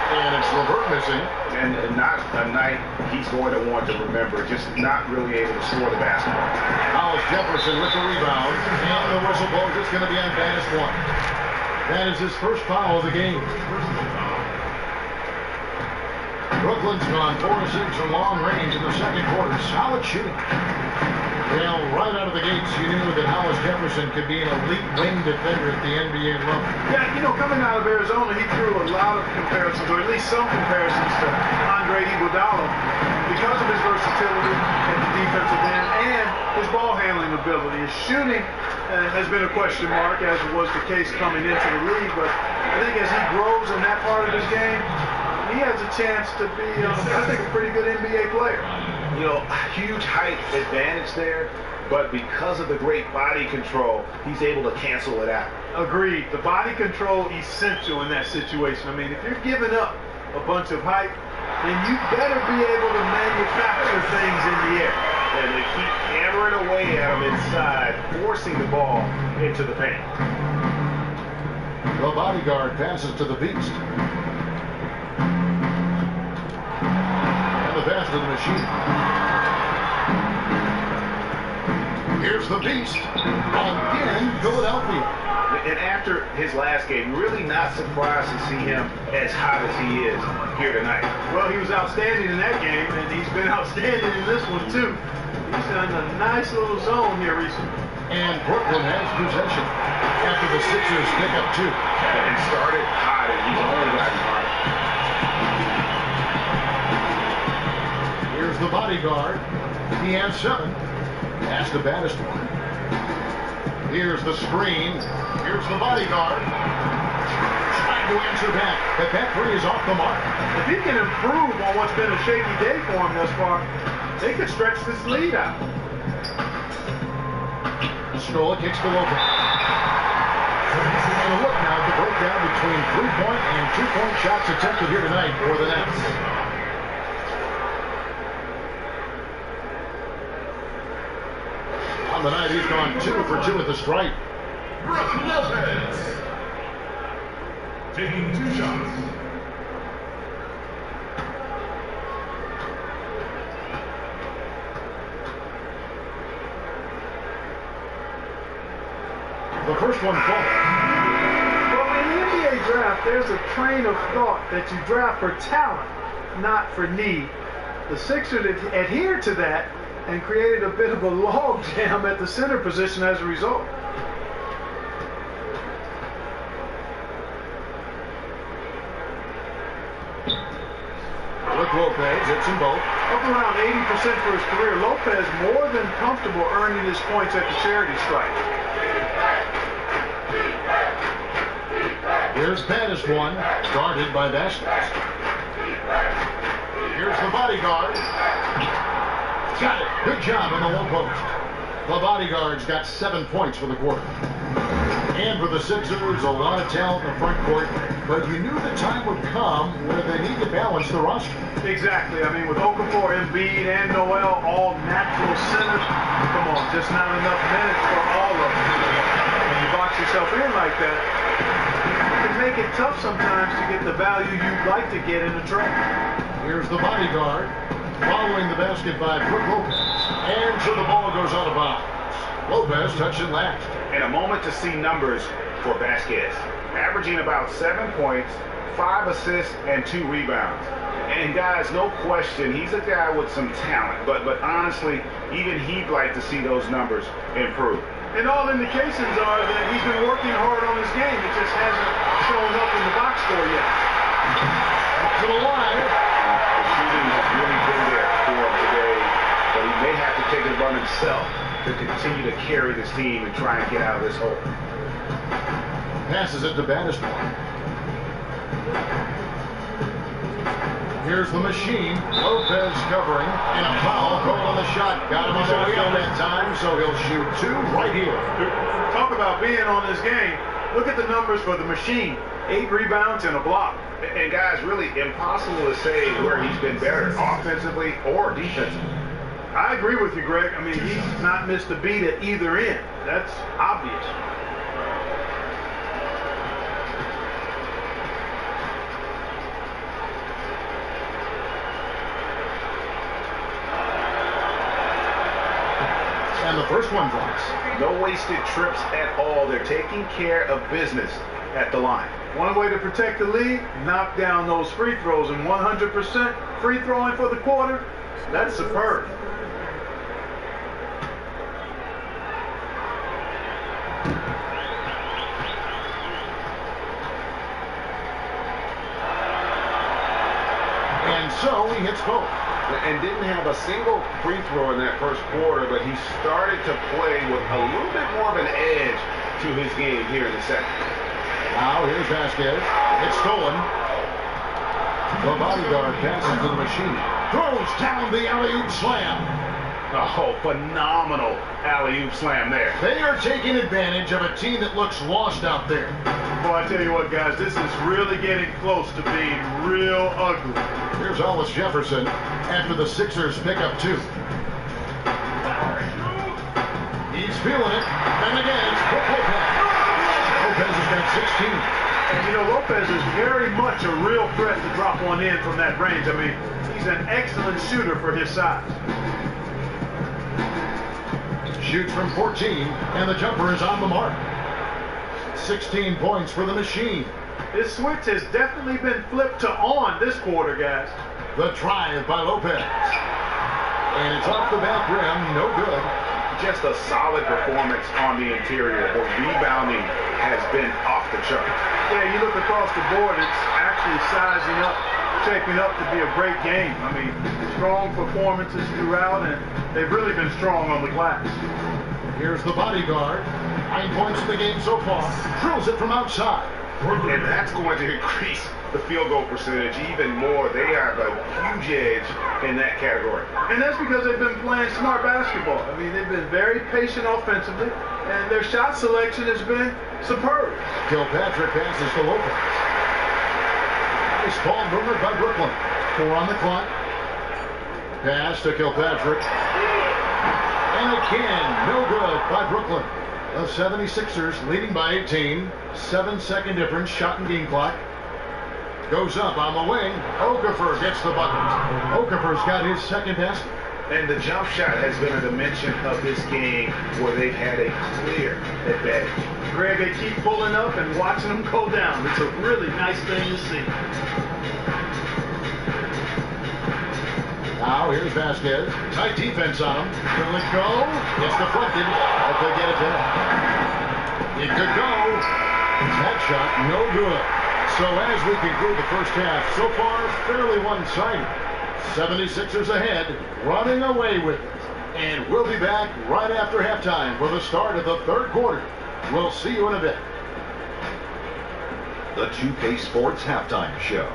And it's LeVert missing. And not a night he's going to want to remember. Just not really able to score the basketball. Hollis Jefferson with the rebound. And the whistle blows. It's going to be on Banis 1. That is his first foul of the game. Brooklyn's gone 4 of 6 from long range in the second quarter. Solid shooting. Well, right out of the gates, you knew that Hollis Jefferson could be an elite wing defender at the NBA level. Yeah, you know, coming out of Arizona, he threw a lot of comparisons, or at least some comparisons, to Andre Iguodala because of his versatility at the defensive end and his ball handling ability. His shooting has been a question mark, as was the case coming into the league, but I think as he grows in that part of his game, he has a chance to be, I think, a pretty good NBA player. You know, huge height advantage there, but because of the great body control, he's able to cancel it out. Agreed. The body control essential in that situation. I mean, if you're giving up a bunch of height, then you better be able to manufacture things in the air. And they keep hammering away at him inside, forcing the ball into the paint. The bodyguard passes to the Beast. And the pass to the Machine. Here's the Beast. Again, Philadelphia. And after his last game, really not surprised to see him as hot as he is here tonight. Well, he was outstanding in that game, and he's been outstanding in this one, too. He's done a nice little zone here recently. And Brooklyn has possession after the Sixers pick up 2. And started hot, and he's only gotten hot. Here's the bodyguard. He has 7. Pass to Banis 1. Here's the screen. Here's the bodyguard. Trying to answer back. But that 3 is off the mark. If he can improve on what's been a shaky day for him thus far, they could stretch this lead out. Strolla kicks to Lopez. And look now at the breakdown between 3-point and 2-point shots attempted here tonight for the Nets. On the night, he's gone 2 for 2 at the stripe. Brook Lopez taking 2 shots. The first one falls. Well, in the NBA draft, there's a train of thought that you draft for talent, not for need. The Sixers adhered to that and created a bit of a logjam at the center position as a result. Brook Lopez hits them both. Up around 80% for his career, Lopez more than comfortable earning his points at the charity stripe. Here's Banis 1, guarded by Vasquez. Here's the bodyguard. Got it. Good job on the low post. The bodyguard's got 7 points for the quarter. And for the Sixers, a lot of talent in the front court, but you knew the time would come where they need to balance the roster. Exactly. I mean, with Okafor, Embiid, and Noel, all natural centers, come on, just not enough minutes for all of them. When you box yourself in like that, it can make it tough sometimes to get the value you'd like to get in a trade. Here's the bodyguard, following the basket by Brook Lopez. And so the ball goes out of bounds. Lopez touched it last. And a moment to see numbers for Vasquez. Averaging about 7 points, 5 assists, and 2 rebounds. And guys, no question, he's a guy with some talent. But honestly, even he'd like to see those numbers improve. And all indications are that he's been working hard on his game. It just hasn't shown up in the box score yet. Up to the line. The shooting has really been there for him today, but he may have to take it upon himself to continue to carry this team and try and get out of this hole. Passes it to Banis 1. Here's the machine. Lopez covering, and a foul called on the shot. Got him on the wheel that time, so he'll shoot 2 right here. Talk about being on this game. Look at the numbers for the machine. 8 rebounds and a block. And guys, really impossible to say where he's been better, offensively or defensively. I agree with you, Greg. I mean, he's not missed a beat at either end. That's obvious. And the first one drops. No wasted trips at all. They're taking care of business at the line. One way to protect the lead, knock down those free throws, and 100% free throwing for the quarter, that's superb. And so he hits both. And didn't have a single free throw in that first quarter, but he started to play with a little bit more of an edge to his game here in the second. Now here's Vasquez. It's stolen. The bodyguard passes to the machine. Throws down the alley-oop slam. Oh, phenomenal alley-oop slam there. They are taking advantage of a team that looks lost out there. Boy, I tell you what, guys, this is really getting close to being real ugly. Here's Hollis Jefferson after the Sixers pick up 2. He's feeling it. And again, Lopez. Lopez has got 16. And you know, Lopez is very much a real threat to drop one in from that range. I mean, he's an excellent shooter for his size. Shoots from 14, and the jumper is on the mark. 16 points for the machine. This switch has definitely been flipped to on this quarter, guys. The drive by Lopez. And it's off the back rim, no good. Just a solid performance on the interior. The rebounding has been off the chart. Yeah, you look across the board, it's actually sizing up, shaping up to be a great game. I mean, strong performances throughout, and they've really been strong on the glass. Here's the bodyguard. 9 points in the game so far. Drills it from outside. And that's going to increase the field goal percentage even more. They have a huge edge in that category. And that's because they've been playing smart basketball. I mean, they've been very patient offensively, and their shot selection has been superb. Kilpatrick passes to Lopez. Nice ball movement by Brooklyn. 4 on the clock. Pass to Kilpatrick. And again, no good by Brooklyn. The 76ers leading by 18. 7-second difference, shot and game clock. Goes up on the wing. Okafor gets the bucket. Okafor's got his second basket. And the jump shot has been a dimension of this game where they've had a clear advantage. Greg, they keep pulling up and watching them go down. It's a really nice thing to see. Now here's Vasquez. Tight defense on him. Will it go? It's deflected. But they get it back. It could go. That shot no good. So as we conclude the first half, so far fairly one-sided. 76ers ahead, running away with it. And we'll be back right after halftime for the start of the third quarter. We'll see you in a bit. The 2K Sports Halftime Show.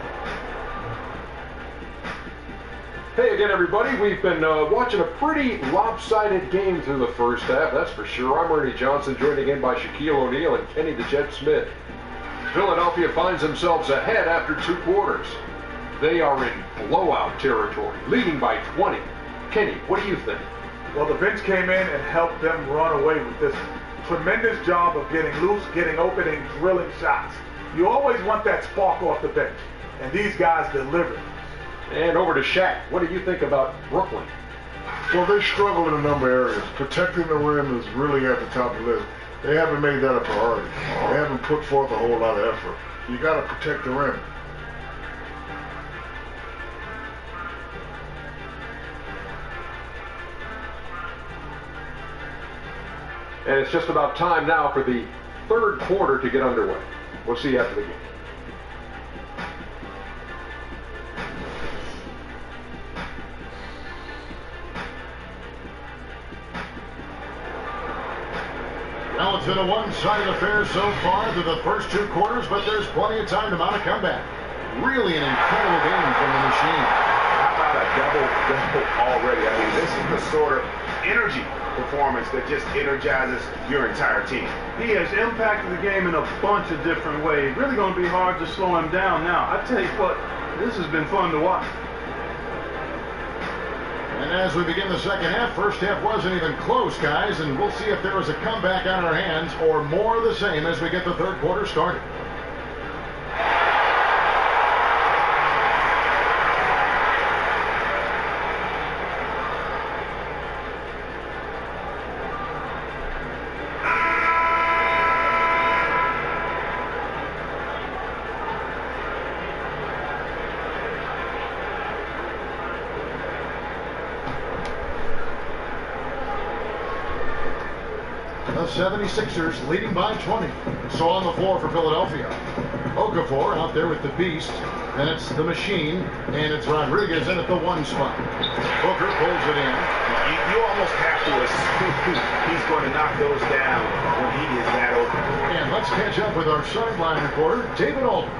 Hey again, everybody. We've been watching a pretty lopsided game through the first half, that's for sure. I'm Ernie Johnson, joined again by Shaquille O'Neal and Kenny the Jet Smith. Philadelphia finds themselves ahead after 2 quarters. They are in blowout territory, leading by 20. Kenny, what do you think? Well, the bench came in and helped them run away with this tremendous job of getting loose, getting open, and drilling shots. You always want that spark off the bench, and these guys delivered. And over to Shaq. What do you think about Brooklyn? Well, they struggle in a number of areas. Protecting the rim is really at the top of the list. They haven't made that a priority. They haven't put forth a whole lot of effort. You got to protect the rim. And it's just about time now for the third quarter to get underway. We'll see you after the game. Well, it's been a one-sided affair so far through the first 2 quarters, but there's plenty of time to mount a comeback. Really an incredible game from the the Machine. How about a double already? I mean, this is the sort of energy performance that just energizes your entire team. He has impacted the game in a bunch of different ways. Really going to be hard to slow him down now. I tell you what, this has been fun to watch. And as we begin the second half, first half wasn't even close, guys, and we'll see if there is a comeback on our hands or more of the same as we get the third quarter started. The 76ers leading by 20. So on the floor for Philadelphia. Okafor out there with the Beast. Then it's the Machine. And it's Rodriguez in at the 1 spot. Booker pulls it in. You almost have to assume he's going to knock those down when he is that open. And let's catch up with our sideline reporter, David Aldridge.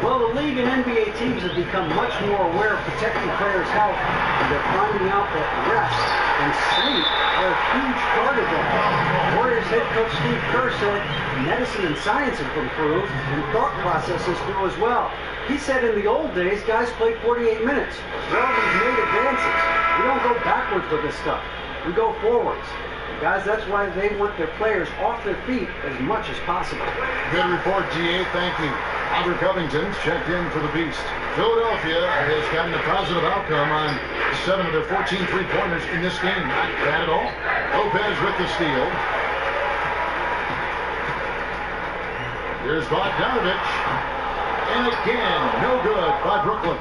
Well, the league and NBA teams have become much more aware of protecting players' health, and they're finding out that rest and sleep are a huge part of that. Warriors head coach Steve Kerr said medicine and science have improved, and thought processes do as well. He said in the old days, guys played 48 minutes. Well, we've made advances. We don't go backwards with this stuff. We go forwards. Guys, that's why they want their players off their feet as much as possible. Good report, GA. Thank you. Albert Covington's checked in for the Beast. Philadelphia has gotten a positive outcome on 7 of their 14 three-pointers in this game. Not bad at all. Lopez with the steal. Here's Bogdanovich. And again, no good by Brooklyn.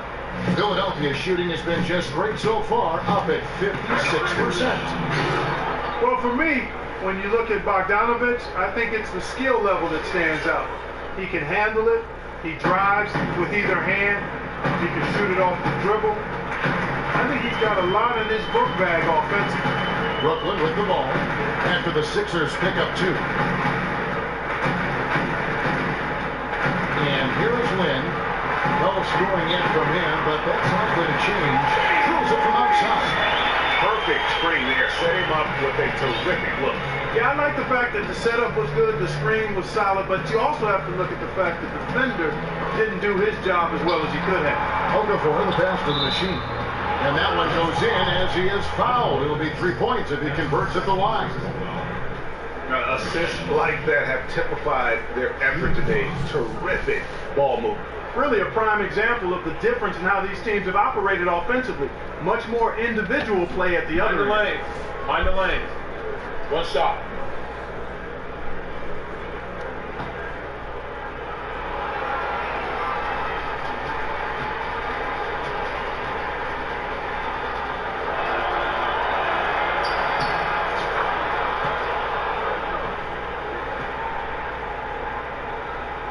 Philadelphia's shooting has been just great so far, up at 56%. Well, for me, when you look at Bogdanovich, I think it's the skill level that stands out. He can handle it. He drives with either hand. He can shoot it off the dribble. I think he's got a lot in his book bag offensively. Brooklyn with the ball after the Sixers pick up 2. And here is Lynn. No scoring yet from him, but that's likely to change. Drills it from outside. Perfect screen there. Set him up with a terrific look. Yeah, I like the fact that the setup was good, the screen was solid, but you also have to look at the fact that the defender didn't do his job as well as he could have. Okafor the pass to the Machine. And that one goes in as he is fouled. It'll be 3 points if he converts at the line. Assists like that have typified their effort today. Terrific ball movement. Really a prime example of the difference in how these teams have operated offensively. Much more individual play at the other end. Mind the lane. One shot.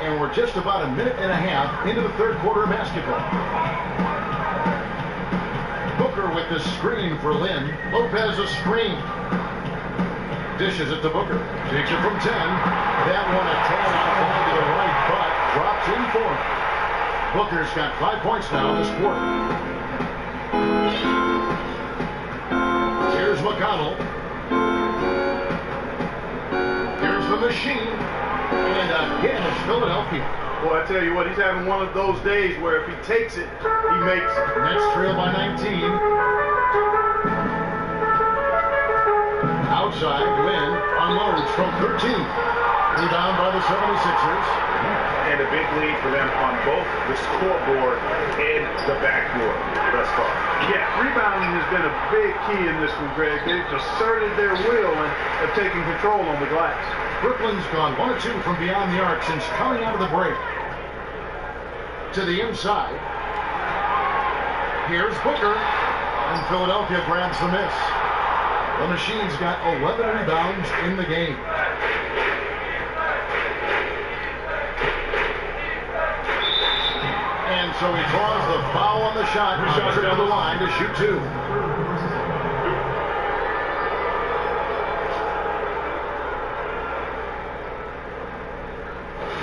And we're just about a minute and a half into the third quarter of basketball. Booker with the screen for Lynn. Lopez a screen. Dishes it to Booker. Takes it from 10. That one a tad off to the right, but drops in for him. Booker's got 5 points now this quarter. Here's McConnell. Here's the Machine. And again, it's Philadelphia. Boy, I tell you what, he's having one of those days where if he takes it, he makes it. Nets trail by 19. Outside, Lynn unloads from 13. Rebound by the 76ers. And a big lead for them on both the scoreboard and the backboard thus far. Yeah, rebounding has been a big key in this one, Greg. They've asserted their will and have taken control on the glass. Brooklyn's gone 1 of 2 from beyond the arc since coming out of the break. To the inside. Here's Booker. And Philadelphia grabs the miss. The Machine's got 11 rebounds in the game. And so he draws the foul on the shot. On trip to the line to shoot 2.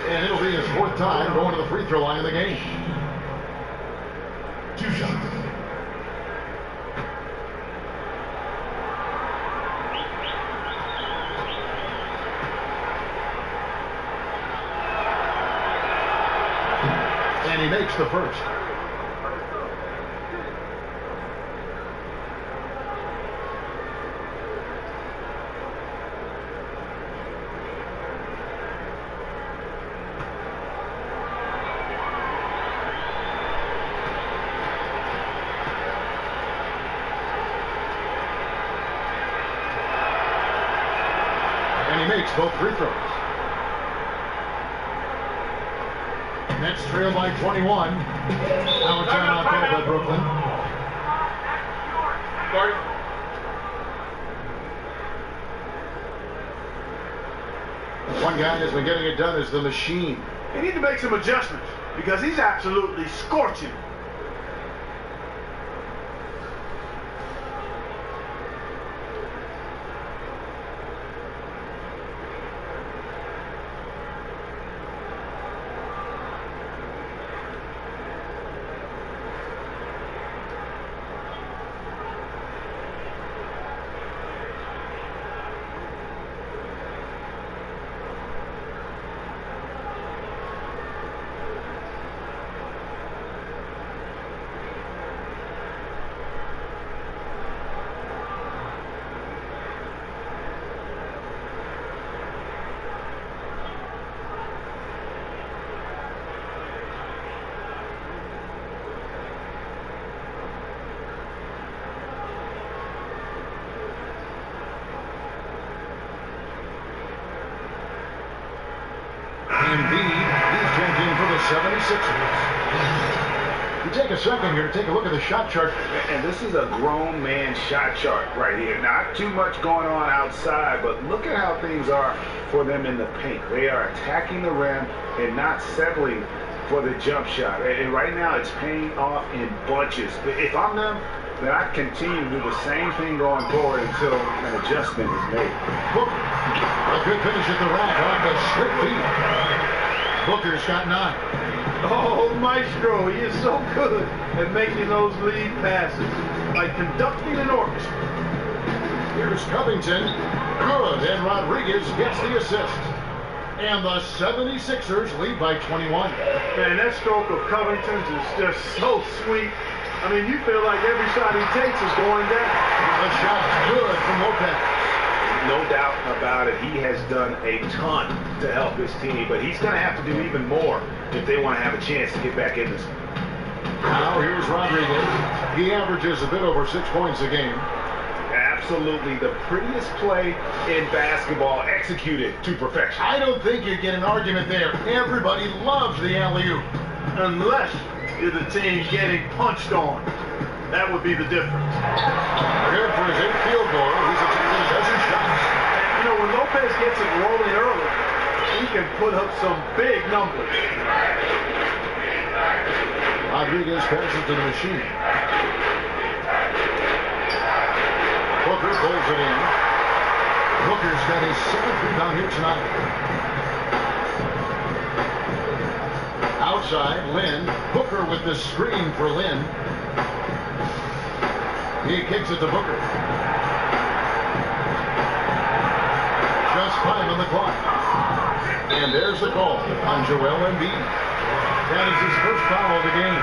And it'll be his 4th time going to the free throw line in the game. 2 shots. And he makes the first. And he makes both free throws. Nets trail by 21. Now a timeout called by Brooklyn. One guy has been getting it done is the machine. They need to make some adjustments because he's absolutely scorching. He's changing for the 76ers. You take a second here to take a look at the shot chart. And this is a grown man shot chart right here. Not too much going on outside, but look at how things are for them in the paint. They are attacking the rim and not settling for the jump shot. And right now it's paying off in bunches. If I'm them, then I continue to do the same thing going forward until an adjustment is made. Booker, a good finish at the rack off the straight feet. Booker's got 9. Oh, Maestro, he is so good at making those lead passes, like conducting an orchestra. Here's Covington. Good, and Rodriguez gets the assist. And the 76ers lead by 21. Man, that stroke of Covington's is just so sweet. I mean, you feel like every shot he takes is going down. The shot's good from Lopez. No doubt about it. He has done a ton to help his team, but he's going to have to do even more if they want to have a chance to get back in this. Now here's Rodriguez. He averages a bit over 6 points a game. Absolutely the prettiest play in basketball, executed to perfection. I don't think you get an argument there. Everybody loves the alley-oop. Unless you're the team getting punched on. That would be the difference. Good for his 8th field goal. He's attempted a dozen shots. You know, when Lopez gets it rolling early, he can put up some big numbers. Rodriguez passes to the machine. Booker pulls it in. Booker's got his 7th rebound here tonight. Outside, Lynn. Booker with the screen for Lynn. He kicks it to Booker. Just 5 on the clock. And there's the call on Joel Embiid. That is his first foul of the game.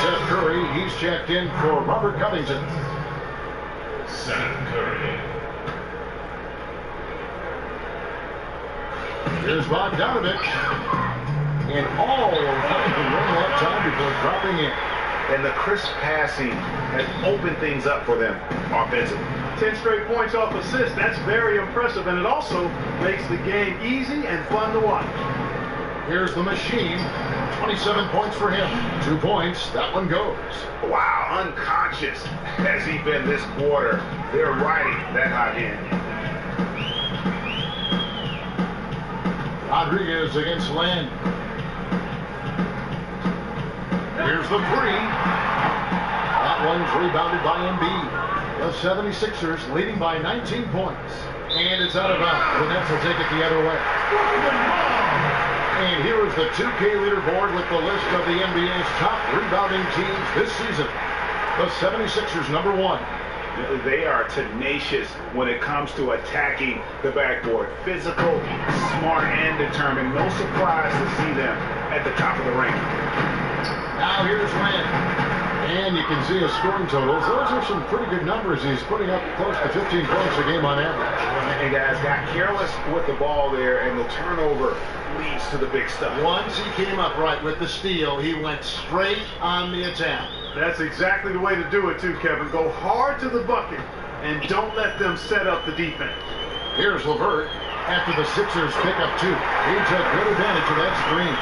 Seth Curry, he's checked in for Robert Covington. Seth Curry. Here's Bogdanovich. And all Covington running that time before dropping in. And the crisp passing has opened things up for them offensively. 10 straight points off assists. That's very impressive, and it also makes the game easy and fun to watch. Here's the machine. 27 points for him. 2 points. That one goes. Wow, unconscious has he been this quarter. They're riding that hot hand. Rodriguez against Lynn. Here's the 3. That one's rebounded by Embiid. The 76ers leading by 19 points. And it's out of bounds. The Nets will take it the other way. And here is the 2K leaderboard with the list of the NBA's top rebounding teams this season. The 76ers, number 1. They are tenacious when it comes to attacking the backboard. Physical, smart, and determined. No surprise to see them at the top of the ranking. Now here's Rand. And you can see his scoring totals. Those are some pretty good numbers. He's putting up close to 15 points a game on average. And guys got careless with the ball there, and the turnover leads to the big stuff. Once he came up right with the steal, he went straight on the attack. That's exactly the way to do it, too, Kevin. Go hard to the bucket and don't let them set up the defense. Here's LeVert after the Sixers pick up 2. He took good advantage of that screen.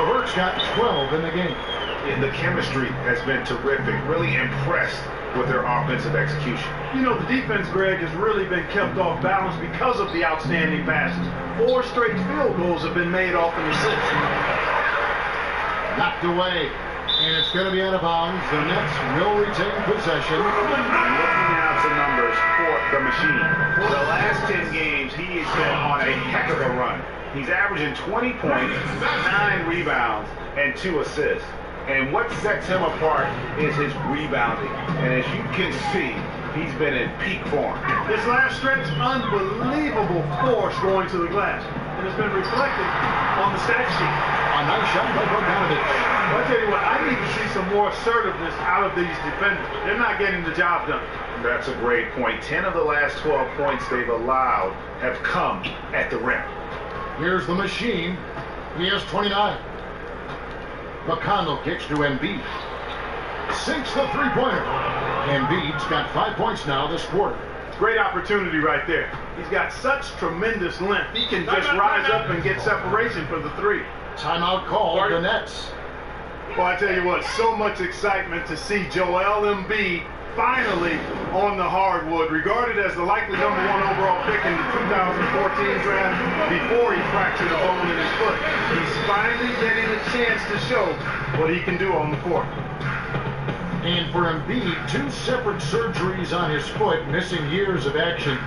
LeVert's got 12 in the game. And the chemistry has been terrific. Really impressed with their offensive execution. You know, the defense, Greg, has really been kept off balance because of the outstanding passes. 4 straight field goals have been made off an assist. Knocked away. And it's going to be out of bounds. The Nets will retain possession. And looking now to numbers for the machine. For the last 10 games, he has been on a heck of a run. He's averaging 20 points, 9 rebounds, and 2 assists. And what sets him apart is his rebounding. And as you can see, he's been in peak form. This last stretch, unbelievable force going to the glass. And it's been reflected on the stat sheet. A nice shot by Bogdanovich. Well, I tell you what, I need to see some more assertiveness out of these defenders. They're not getting the job done. That's a great point. 10 of the last 12 points they've allowed have come at the rim. Here's the machine. He has 29. McConnell kicks to Embiid. Sinks the three-pointer. Embiid's got 5 points now this quarter. Great opportunity right there. He's got such tremendous length. He can just rise up and get separation for the 3. Timeout called the Nets. Well, I tell you what, so much excitement to see Joel Embiid finally on the hardwood, regarded as the likely number 1 overall pick in the 2014 draft before he fractured a bone in his foot. He's finally getting a chance to show what he can do on the court. And for Embiid, 2 separate surgeries on his foot, missing years of action.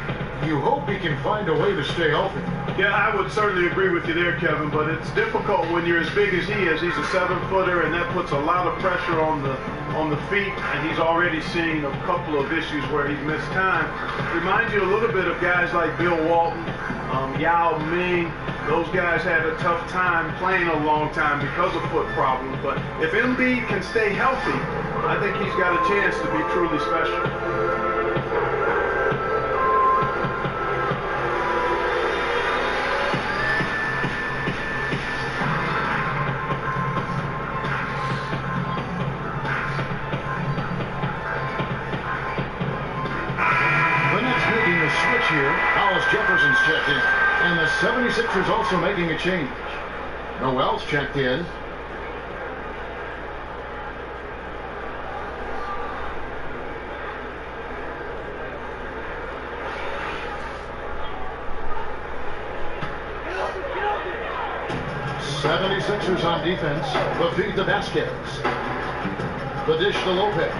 You hope he can find a way to stay healthy. Yeah, I would certainly agree with you there, Kevin, but it's difficult when you're as big as he is. He's a 7-footer, and that puts a lot of pressure on the feet, and he's already seen a couple of issues where he's missed time. Reminds you a little bit of guys like Bill Walton, Yao Ming. Those guys had a tough time playing a long time because of foot problems, but if Embiid can stay healthy, I think he's got a chance to be truly special. Here, Hollis Jefferson's checked in, and the 76ers also making a change. Noel's checked in. '76ers on defense. The feed to Vasquez. The dish to Lopez.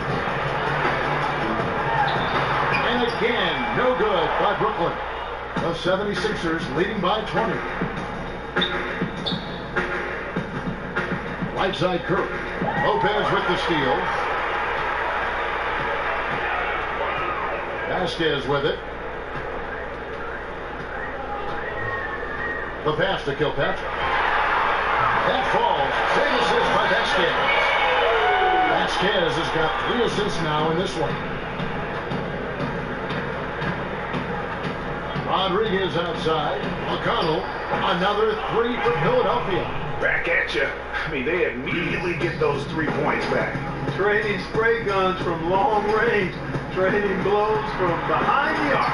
And again, no good by Brooklyn. The 76ers leading by 20. Right side Kirk. Lopez with the steal. Vasquez with it. The pass to Kilpatrick. That falls. Big assist by Vasquez. Vasquez has got 3 assists now in this one. Rodriguez outside. McConnell, another 3 for Philadelphia. Back at you. I mean, they immediately get those 3 points back. Trading spray guns from long range. Trading blows from behind the arc.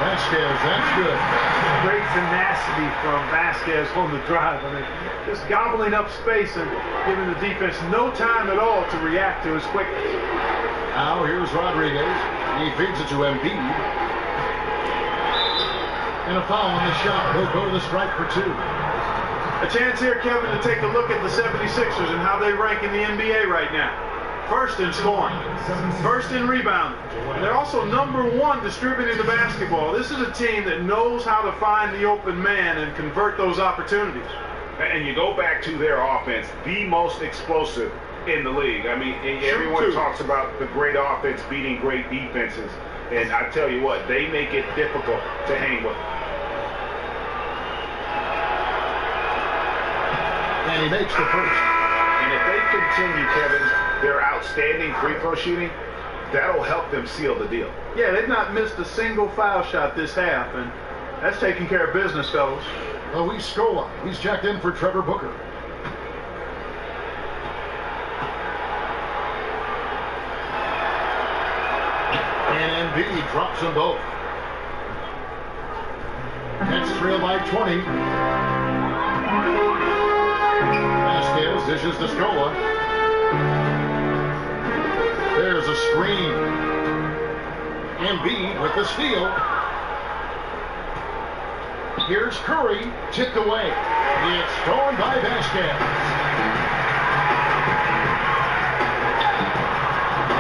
Vasquez, that's good. Great tenacity from Vasquez on the drive. I mean, just gobbling up space and giving the defense no time at all to react to his quickness. Now here's Rodriguez. He feeds it to Embiid. And a foul on the shot. He'll go to the strike for 2. A chance here, Kevin, to take a look at the 76ers and how they rank in the NBA right now. First in scoring, first in rebounding. And they're also number 1 distributing the basketball. This is a team that knows how to find the open man and convert those opportunities. And you go back to their offense, the most explosive in the league. I mean, everyone talks about the great offense beating great defenses. And I tell you what, they make it difficult to hang with. And he makes the first. And if they continue, Kevin, their outstanding free throw shooting, that'll help them seal the deal. Yeah, they've not missed a single foul shot this half, and that's taking care of business, fellas. Luis Scola, he's checked in for Trevor Booker. And Embiid drops them both. That's trailed by 20. Vasquez dishes to Scola. There's a screen. Embiid with the steal. Here's Curry, tipped away. It's stolen by Vasquez.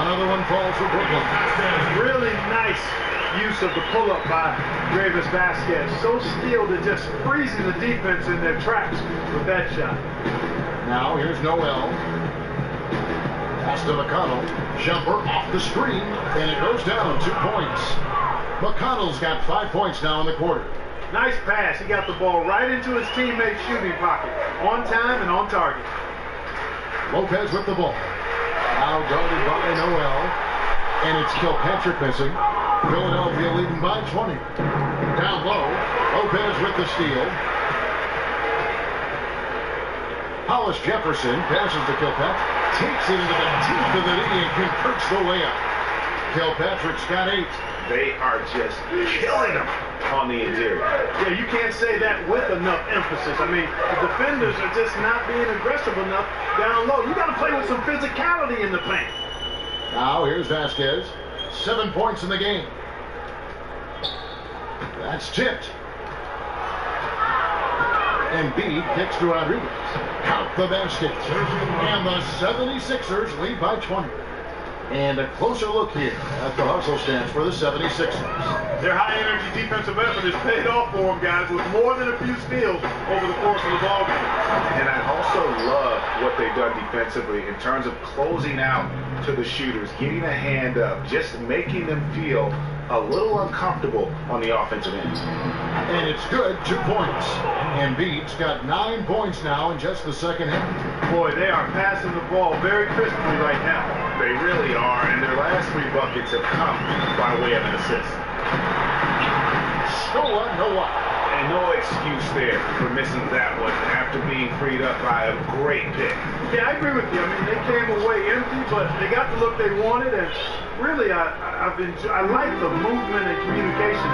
Another one falls for Brooklyn. Really nice use of the pull-up by Greivis Vasquez. So skilled at just freezing the defense in their tracks with that shot. Now here's Noel. Pass to McConnell. Jumper off the screen, and it goes down 2 points. McConnell's got 5 points now in the quarter. Nice pass. He got the ball right into his teammate's shooting pocket. On time and on target. Lopez with the ball. Now guarded by Noel. And it's Kilpatrick missing. Philadelphia leading by 20. Down low. Lopez with the steal. Hollis Jefferson passes to Kilpatrick. Takes it into the teeth of the knee and converts the layup. Kilpatrick's got 8. They are just killing them on the interior. Yeah, you can't say that with enough emphasis. I mean, the defenders are just not being aggressive enough down low. You got to play with some physicality in the paint. Now here's Vasquez. 7 points in the game. That's tipped. Embiid kicks to Rodriguez. Count the basket. And the 76ers lead by 20. And a closer look here at the hustle stats for the 76ers. Their high-energy defensive effort has paid off for them, guys, with more than a few steals over the course of the ballgame. And I also love what they've done defensively in terms of closing out to the shooters, getting a hand up, just making them feel a little uncomfortable on the offensive end. And it's good, 2 points. Embiid's got 9 points now in just the second half. Boy, they are passing the ball very crisply right now. They really are, and their last 3 buckets have come by way of an assist. Scola, no luck. And no excuse there for missing that one after being freed up by a great pick. Yeah, I agree with you. I mean, they came away empty, but they got the look they wanted, and really, I like the movement and communication.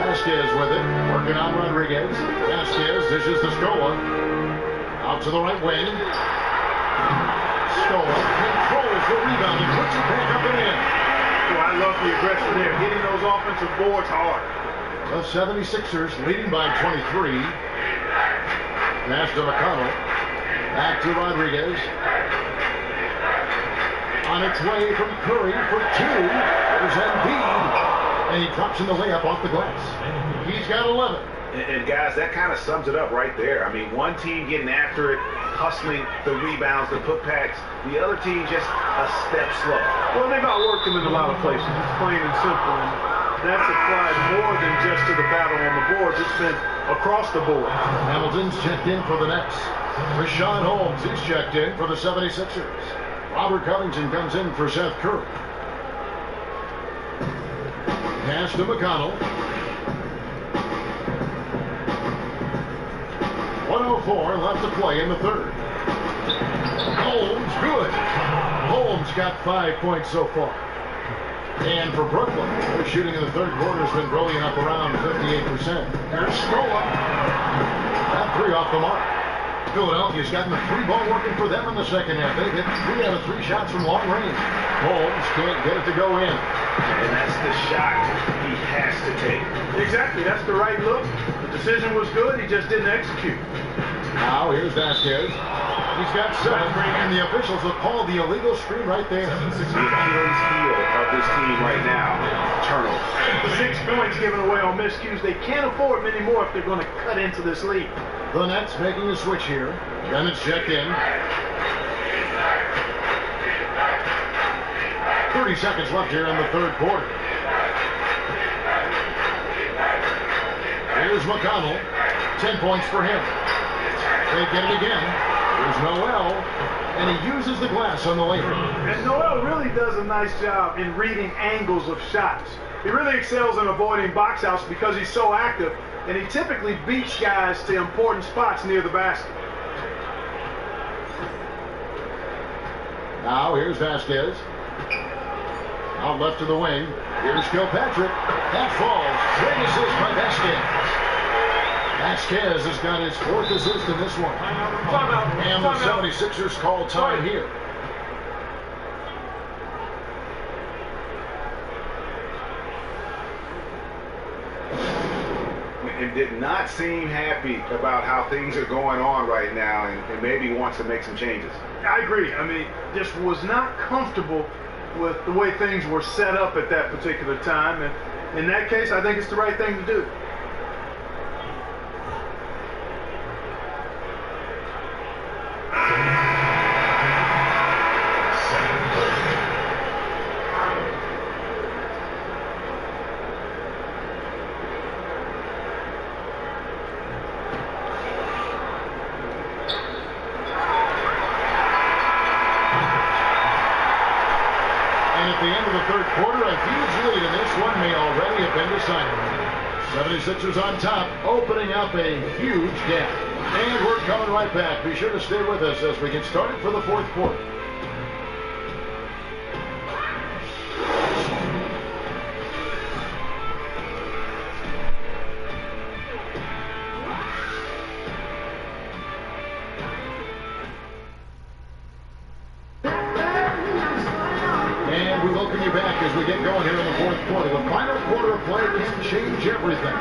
Vasquez with it, working on Rodriguez. Vasquez dishes to Scola. Out to the right wing. Scola controls the rebound and puts it back up and in. Oh, I love the aggression there, hitting those offensive boards hard. The 76ers leading by 23. Pass to McConnell. Back to Rodriguez. On its way from Curry for 2. There's Embiid. And he drops in the layup off the glass. He's got 11. And guys, that kind of sums it up right there. I mean, one team getting after it, hustling the rebounds, the putbacks. The other team just a step slow. Well, they've outworked them in a lot of places. It's plain and simple. And that's applied more than just to the battle on the boards. It's been across the board. Hamilton's checked in for the Nets. Rashawn Holmes, he's checked in for the 76ers. Robert Covington comes in for Seth Curry. Pass to McConnell. 1:04 left to play in the third. Holmes, good. Holmes got 5 points so far. And for Brooklyn, their shooting in the third quarter has been rolling up around 58%. Here's Scola. That 3 off the mark. Philadelphia's gotten the 3 ball working for them in the second half. They've hit 3 out of 3 shots from long range. Holmes can't get it to go in. And that's the shot he has to take. Exactly, that's the right look. The decision was good, he just didn't execute. Now here's Vasquez. He's got 7, and the officials have called the illegal screen right there. The Achilles heel of this team right now, turnover. 6 points given away on miscues. They can't afford many more if they're going to cut into this lead. The Nets making a switch here. Then it's checked in. 30 seconds left here in the third quarter. Here's McConnell. 10 points for him. They get it again. Here's Noel, and he uses the glass on the layup. And Noel really does a nice job in reading angles of shots. He really excels in avoiding box outs because he's so active, and he typically beats guys to important spots near the basket. Now here's Vasquez. Out left to the wing. Here's Kilpatrick. That falls. Great assist by Vasquez. Vasquez has got his 4th assist in this one. And the 76ers call time here. And did not seem happy about how things are going on right now, and maybe wants to make some changes. I agree. I mean, just was not comfortable with the way things were set up at that particular time. And in that case, I think it's the right thing to do. At the end of the third quarter, a huge lead in this one may already have been decided. 76ers on top, opening up a huge gap. And we're coming right back. Be sure to stay with us as we get started for the fourth quarter. And we welcome you back as we get going here in the fourth quarter. The final quarter of play can change everything.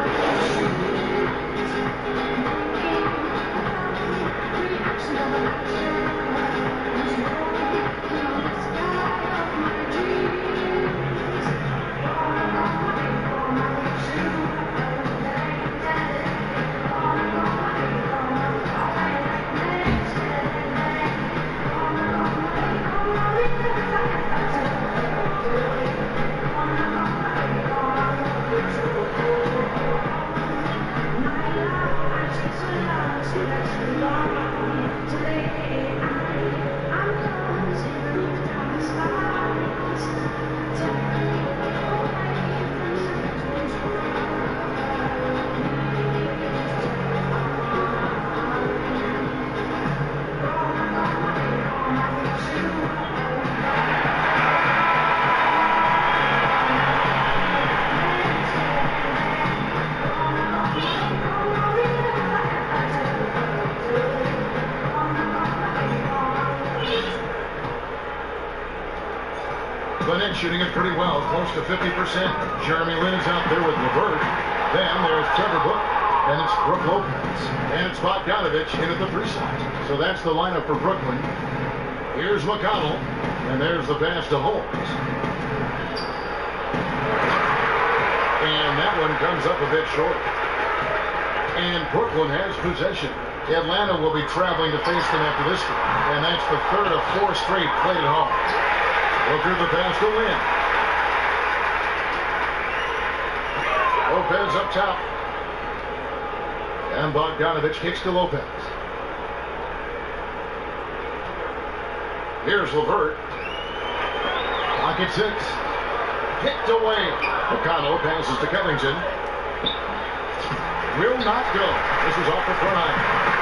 Shooting it pretty well, close to 50%. Jeremy Lin is out there with LeVert. Then there's Trevor Book, and it's Brook Lopez. And it's Bogdanovich in at the 3 side. So that's the lineup for Brooklyn. Here's McConnell, and there's the pass to Holmes. And that one comes up a bit short. And Brooklyn has possession. Atlanta will be traveling to face them after this one. And that's the 3rd of 4 straight played at home. Booker the pass to Lin. Lopez up top. And Bogdanovich kicks to Lopez. Here's LeVert. Clock at 6. Kicked away. McConnell passes to Covington. Will not go. This is off the front line.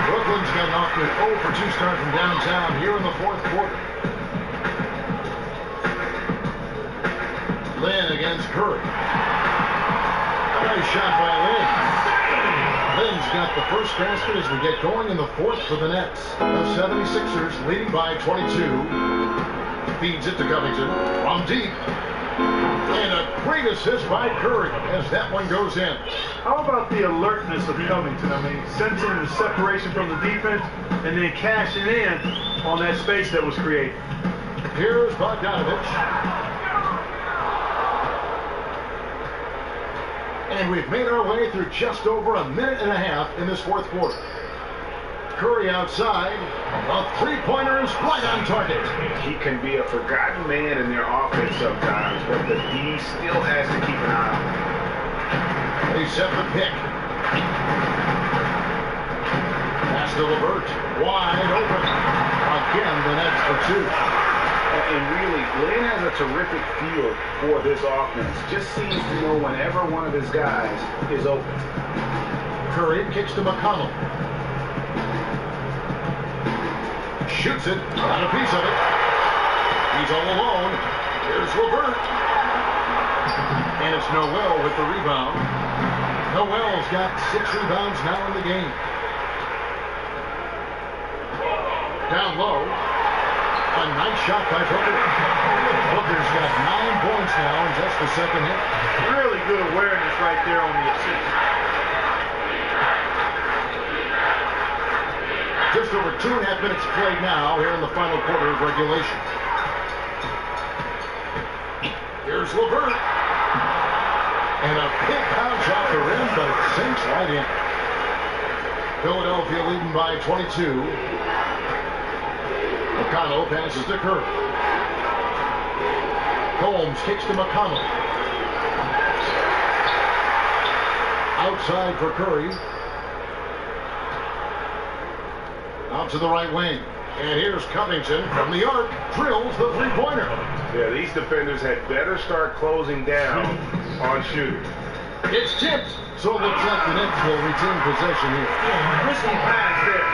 Brooklyn's gotten off to an 0 for 2 start from downtown here in the fourth quarter. Lin against Curry. Nice shot by Lin. Lin's got the first basket as we get going in the fourth for the Nets. The 76ers leading by 22. Feeds it to Covington. From deep. And a great assist by Curry as that one goes in. How about the alertness of Covington? I mean, sensing the separation from the defense and then cashing in on that space that was created. Here's Bogdanovich. And we've made our way through just over a minute and a half in this fourth quarter. Curry outside. A three-pointer is right on target. He can be a forgotten man in their offense sometimes, but the D still has to keep an eye on him. They set the pick. Pass to LeVert. Wide open. Again, the Nets for two. And really, Glenn has a terrific feel for this offense. Just seems to know whenever one of his guys is open. Curry kicks to McConnell. Shoots it. Got a piece of it. He's all alone. Here's LeVert. And it's Noel with the rebound. Noel's got 6 rebounds now in the game. Down low. A nice shot by Booker. Booker's got 9 points now in just the second hit. Really good awareness right there on the assist. Just over 2.5 minutes played now here in the final quarter of regulation. Here's LeVert. And a big bounce off the rim, but it sinks right in. Philadelphia leading by 22. McConnell passes to Curry. Holmes kicks to McConnell. Outside for Curry. Out to the right wing. And here's Covington from the arc. Drills the three-pointer. Yeah, these defenders had better start closing down on shooting. It's tipped. So it looks like the Nets will retain possession here. Risky pass there.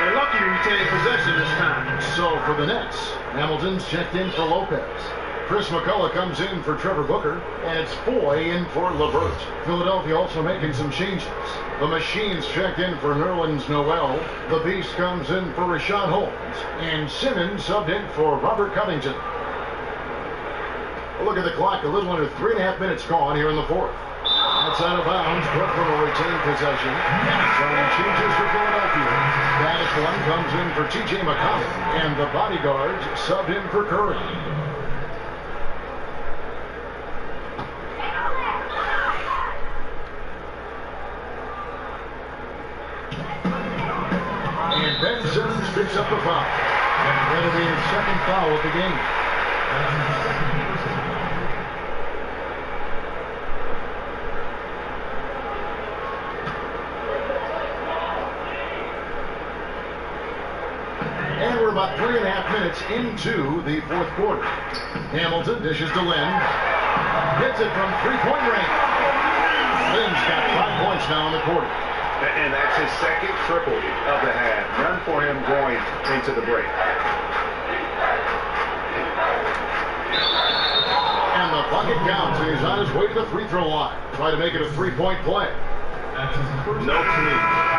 They're lucky to retain possession this time. So for the Nets, Hamilton's checked in for Lopez. Chris McCullough comes in for Trevor Booker, and it's Foy in for LeVert. Philadelphia also making some changes. The Machines checked in for Nerlens Noel. The Beast comes in for Richaun Holmes, and Simmons subbed in for Robert Covington. A look at the clock, a little under 3.5 minutes gone here in the fourth. That's out of bounds. Brooklyn will retain possession. Some changes for Philadelphia. Dennis one comes in for T.J. McConnell, and the bodyguards subbed in for Curry. And Ben Simmons picks up the foul. That'll be his second foul of the game. And we're about 3.5 minutes into the fourth quarter. Hamilton dishes to Lynn. Hits it from three-point range. Lynn's got 5 points now in the quarter. And that's his second triple of the half. None for him going into the break. And the bucket counts, and he's on his way to the free throw line. Try to make it a 3-point play. No clue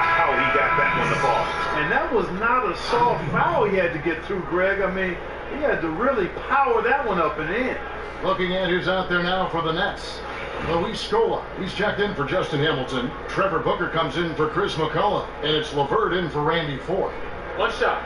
how he got that one to fall. And that was not a soft foul he had to get through, Greg. I mean, he had to really power that one up and in. Looking at who's out there now for the Nets. Luis Scola, he's checked in for Justin Hamilton. Trevor Booker comes in for Chris McCullough. And it's LeVert in for Randy Foy. One shot.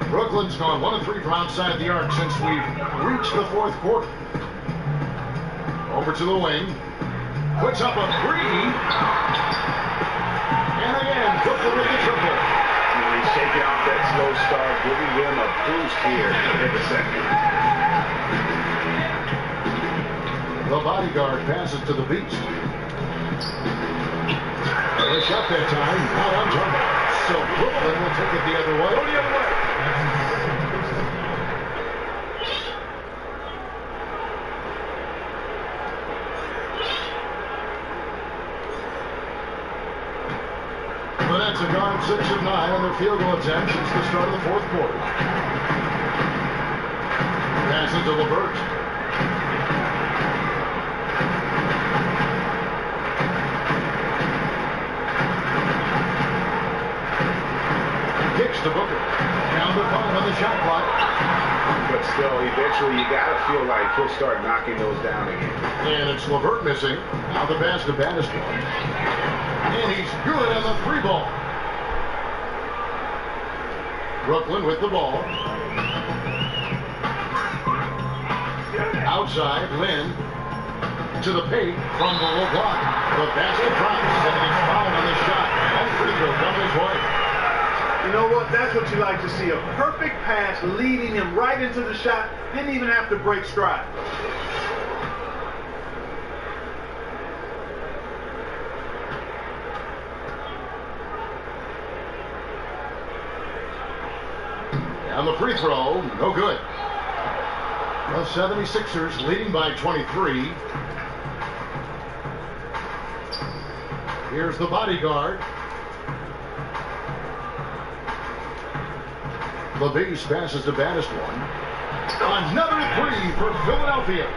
Brooklyn's gone 1 of 3 from outside the arc since we've reached the fourth quarter. Over to the wing. Puts up a 3. And again, Brooklyn with the triple. He's shaking off that slow start, giving them a boost here in the second. The bodyguard passes to the Beast. The shot that time, not on target. So Brooklyn will take it the other way. Go the other way. The Nets have gone 6 of 9 on their field goal attempts since the start of the fourth quarter. Passes to LeVert. Kicks to Booker. Down to 5 on the shot clock. But still, eventually you got to feel like he'll start knocking those down again. And it's LeVert missing. Now the pass to Bannister. And he's good on the 3 ball. Brooklyn with the ball. Outside, Lynn to the paint from the low block. The basket drops and he's fouled on the shot. And free throw coming his way. You know what? That's what you like to see. A perfect pass leading him right into the shot. Didn't even have to break stride. And the free throw, no good. The 76ers leading by 23. Here's the bodyguard. LaBeast passes to Bannister. Another 3 for Philadelphia.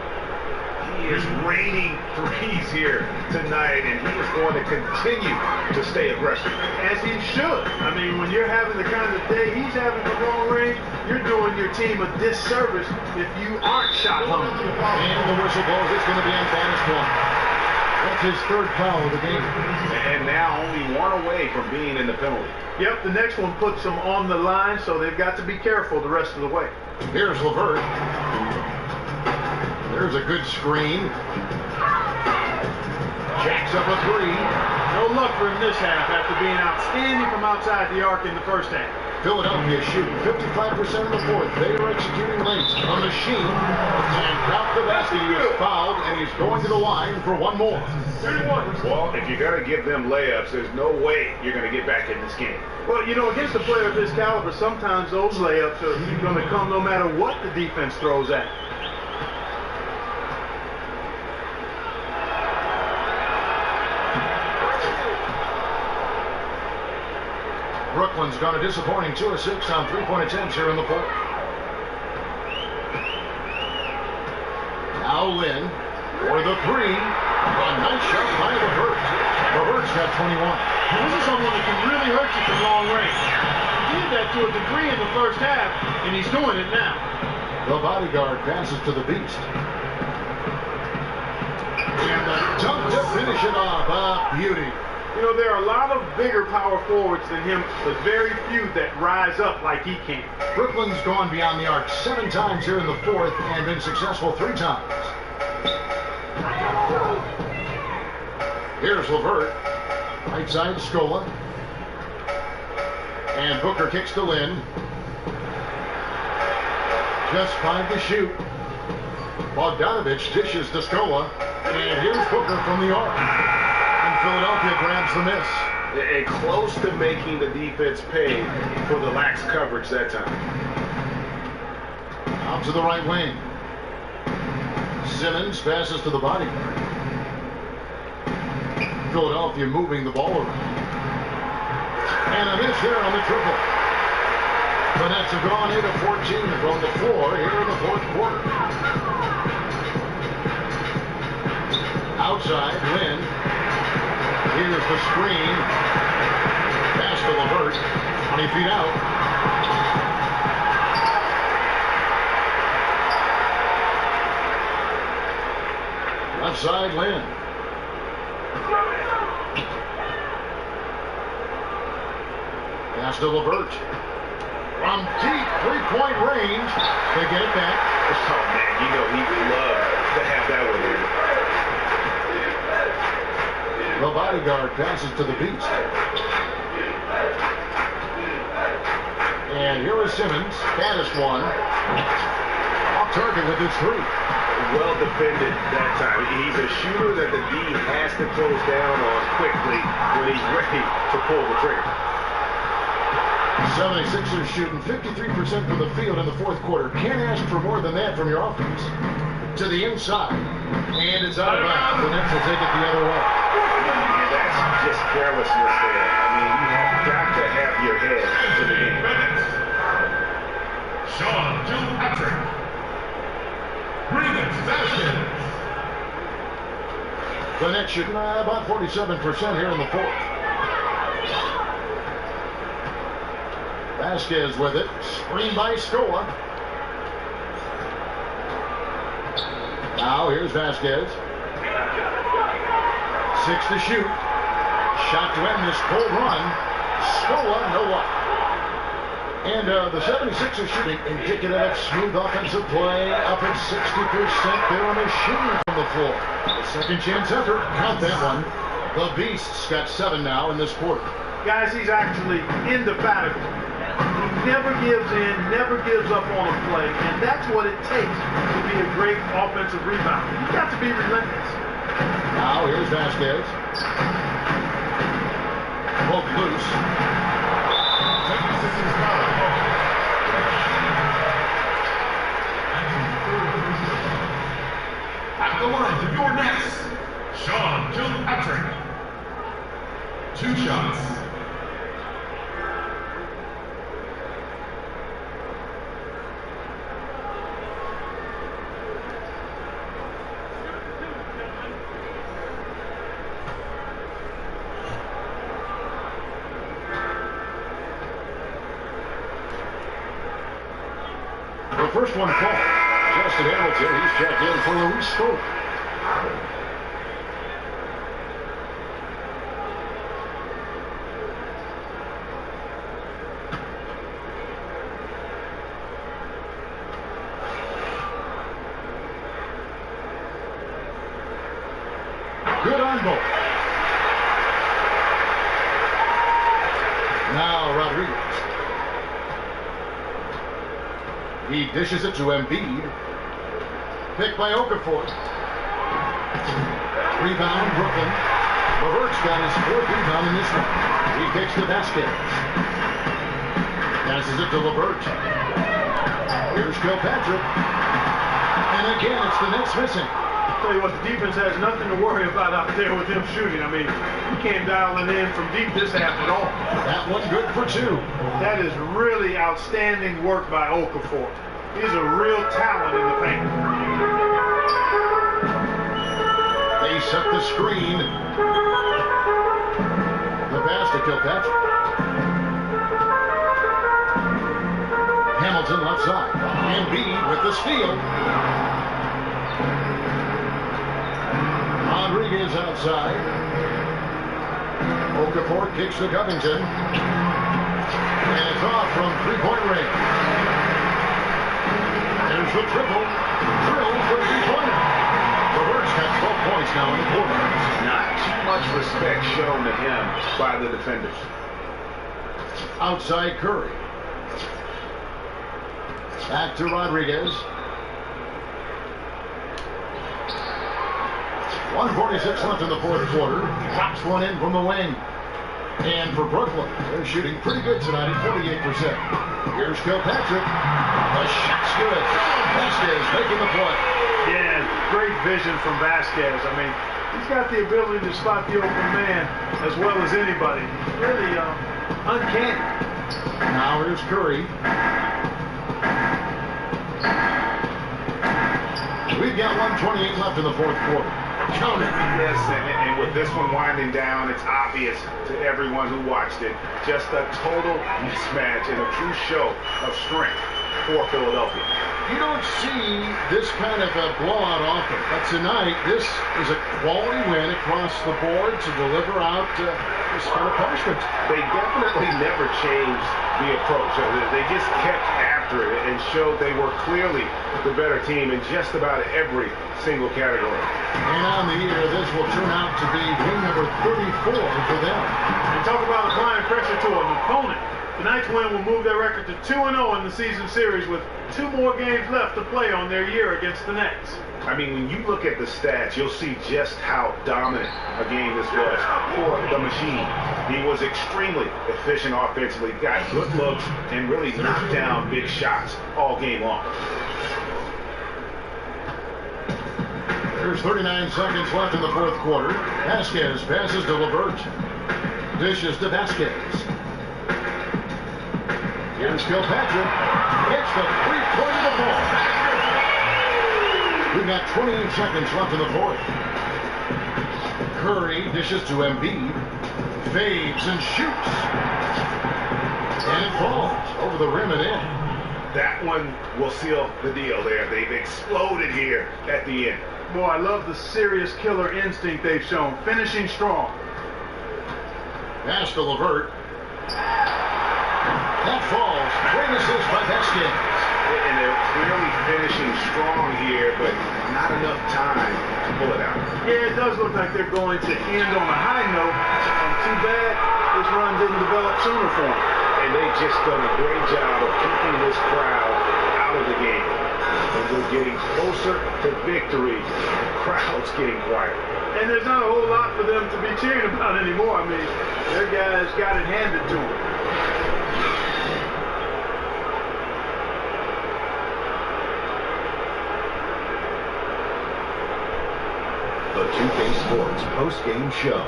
He is raining threes here tonight, and he is going to continue to stay aggressive. As he should. I mean, when you're having the kind of day he's having from long range, you're doing your team a disservice if you aren't shot hungry. And the whistle blows. It's going to be on Bannister. That's his 3rd foul of the game. And now only 1 away from being in the penalty. Yep, the next one puts them on the line, so they've got to be careful the rest of the way. Here's LeVert. There's a good screen. Jacks up a 3. No luck for him this half after being outstanding from outside the arc in the first half. Philadelphia shooting 55% in the 4th. They are executing late. A machine. And Ralph Devasky is fouled, and he's going to the line for 1 more. 31. Well, if you're going to give them layups, there's no way you're going to get back in this game. Well, you know, against a player of his caliber, sometimes those layups are going to come no matter what the defense throws at. Brooklyn's got a disappointing 2 of 6 on 3-point attempts here in the 4th. Now Lynn for the 3. A nice shot by LeVert. LeVert's got 21. This is someone that can really hurt you from long range. He did that to a degree in the first half, and he's doing it now. The bodyguard passes to the Beast. And the dunk to finish it off. A beauty. You know, there are a lot of bigger power forwards than him, but very few that rise up like he can. Brooklyn's gone beyond the arc 7 times here in the 4th and been successful 3 times. Here's LeVert. Right side to Scola. And Booker kicks to Lynn. Just 5 to shoot. Bogdanovich dishes to Scola. And here's Booker from the arc. Philadelphia grabs the miss. And close to making the defense pay for the lax coverage that time. Out to the right wing. Simmons passes to the bodyguard. Philadelphia moving the ball around. And a miss here on the triple. The Nets have gone 8 of 14 from the floor here in the 4th quarter. Outside, Lynn. Here's the screen. Pass to LeVert. 20 feet out. Left side, Lynn. Pass to LeVert. From deep 3-point range. They get it back. Oh, man, you know he would love to have that one in. The bodyguard passes to the Beast. And here is Simmons. Baddest one. Off target with his 3. Well defended that time. He's a shooter that the D has to close down on quickly when he's ready to pull the trigger. 76ers shooting 53% from the field in the 4th quarter. Can't ask for more than that from your offense. To the inside. And it's out of bounds. The Nets will take it the other way. That's just carelessness there. I mean, you have got to have your head into the game. Sean Patrick. The Nets shooting about 47% here in the fourth. Vasquez with it. Screen by Scola. Now here's Vasquez. 6 to shoot. Shot to end this cold run. Scola, no luck. And the 76ers shooting indicative of smooth offensive play, up at 60%. They're a machine from the floor. The second chance effort, count that one. The Beasts got 7 now in this quarter. Guys, he's actually indefatigable. He never gives in, never gives up on a play, and that's what it takes to be a great offensive rebounder. You've got to be relentless. Now here's Vasquez. Pulled loose. At the line of your Nets, Sean Kilpatrick. 2 shots. The first one called. Justin Hamilton, he's checked in for Luis Scola. Good on both. Now Rodriguez. He dishes it to Embiid. Picked by Okafor. Rebound, Brooklyn. LeVert's got his 4th rebound in this one. He kicks to Vasquez. Passes it to LeVert. Here's Kilpatrick. And again, it's the Nets missing. I'll tell you what, the defense has nothing to worry about out there with him shooting. I mean, he can't dial it in from deep this half at all. That one good for 2. That is really outstanding work by Okafor. He's a real talent in the paint. They set the screen. The pass to Kilpatrick. Hamilton left side. Embiid with the steal. Rodriguez outside. Okafor kicks to Covington. And it's off from 3-point range. There's the triple. Drill for 3-pointer. LeVert's got 12 points now in the quarter. Not too much respect shown to him by the defenders. Outside Curry. Back to Rodriguez. 1:46 left in the fourth quarter. Drops one in from the wing. And for Brooklyn, they're shooting pretty good tonight at 48%. Here's Kilpatrick. The shot's good. Vasquez making the play. Yeah, great vision from Vasquez. I mean, he's got the ability to spot the open man as well as anybody. Really uncanny. Now here's Curry. We've got 1:28 left in the fourth quarter. Count it. Yes, and with this one winding down, it's obvious to everyone who watched it. Just a total mismatch and a true show of strength for Philadelphia. You don't see this kind of a blowout often, but tonight this is a quality win across the board to deliver out this kind of punishment. They definitely never changed the approach. They just kept after it and showed they were clearly the better team in just about every single category. And on the year, this will turn out to be win number 34 for them. And talk about applying pressure to an opponent. Tonight's win will move their record to 2-0 in the season series with 2 more games left to play on their year against the Nets. I mean, when you look at the stats, you'll see just how dominant a game this was for the machine. He was extremely efficient offensively, got good looks, and really knocked down big shots all game long. There's 39 seconds left in the fourth quarter. Vasquez passes to LeVert. Dishes to Vasquez. Here's Kilpatrick. Hits the 3-point of the ball. We've got 28 seconds left in the fourth. Curry dishes to Embiid. Fades and shoots. And it falls over the rim and in. That one will seal the deal there. They've exploded here at the end. Boy, I love the serious killer instinct they've shown. Finishing strong. Pass to LeVert. That falls. Great assist by Haskins. And they're clearly finishing strong here, but not enough time to pull it out. Yeah, it does look like they're going to end on a high note. Too bad this run didn't develop sooner for them. And they've just done a great job of keeping this crowd out of the game. And they're getting closer to victory. The crowd's getting quieter. And there's not a whole lot for them to be cheering about anymore. I mean, their guys got it handed to them. The 2K Sports post-game show.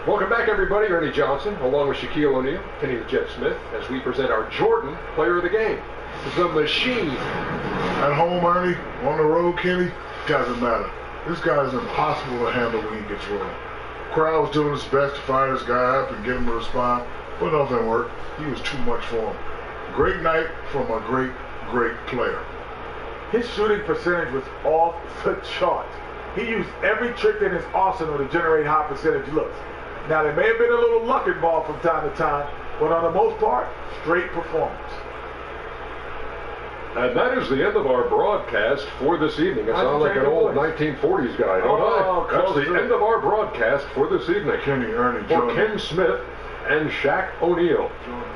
Welcome back, everybody. Ernie Johnson, along with Shaquille O'Neal, Kenny the Jet Smith, as we present our Jordan Player of the Game. The Machine. At home, Ernie, on the road, Kenny, doesn't matter. This guy is impossible to handle when he gets rolling. Crowd was doing his best to fire this guy up and get him to respond, but nothing worked. He was too much for him. Great night from a great, great player. His shooting percentage was off the charts. He used every trick in his arsenal to generate high percentage looks. Now, there may have been a little luck involved from time to time, but on the most part, straight performance. And that is the end of our broadcast for this evening. I sound like an old 1940s guy, don't I? That's the end of our broadcast for this evening. Kenny, Ernie, For Jordan. Ken Smith and Shaq O'Neal. Jordan.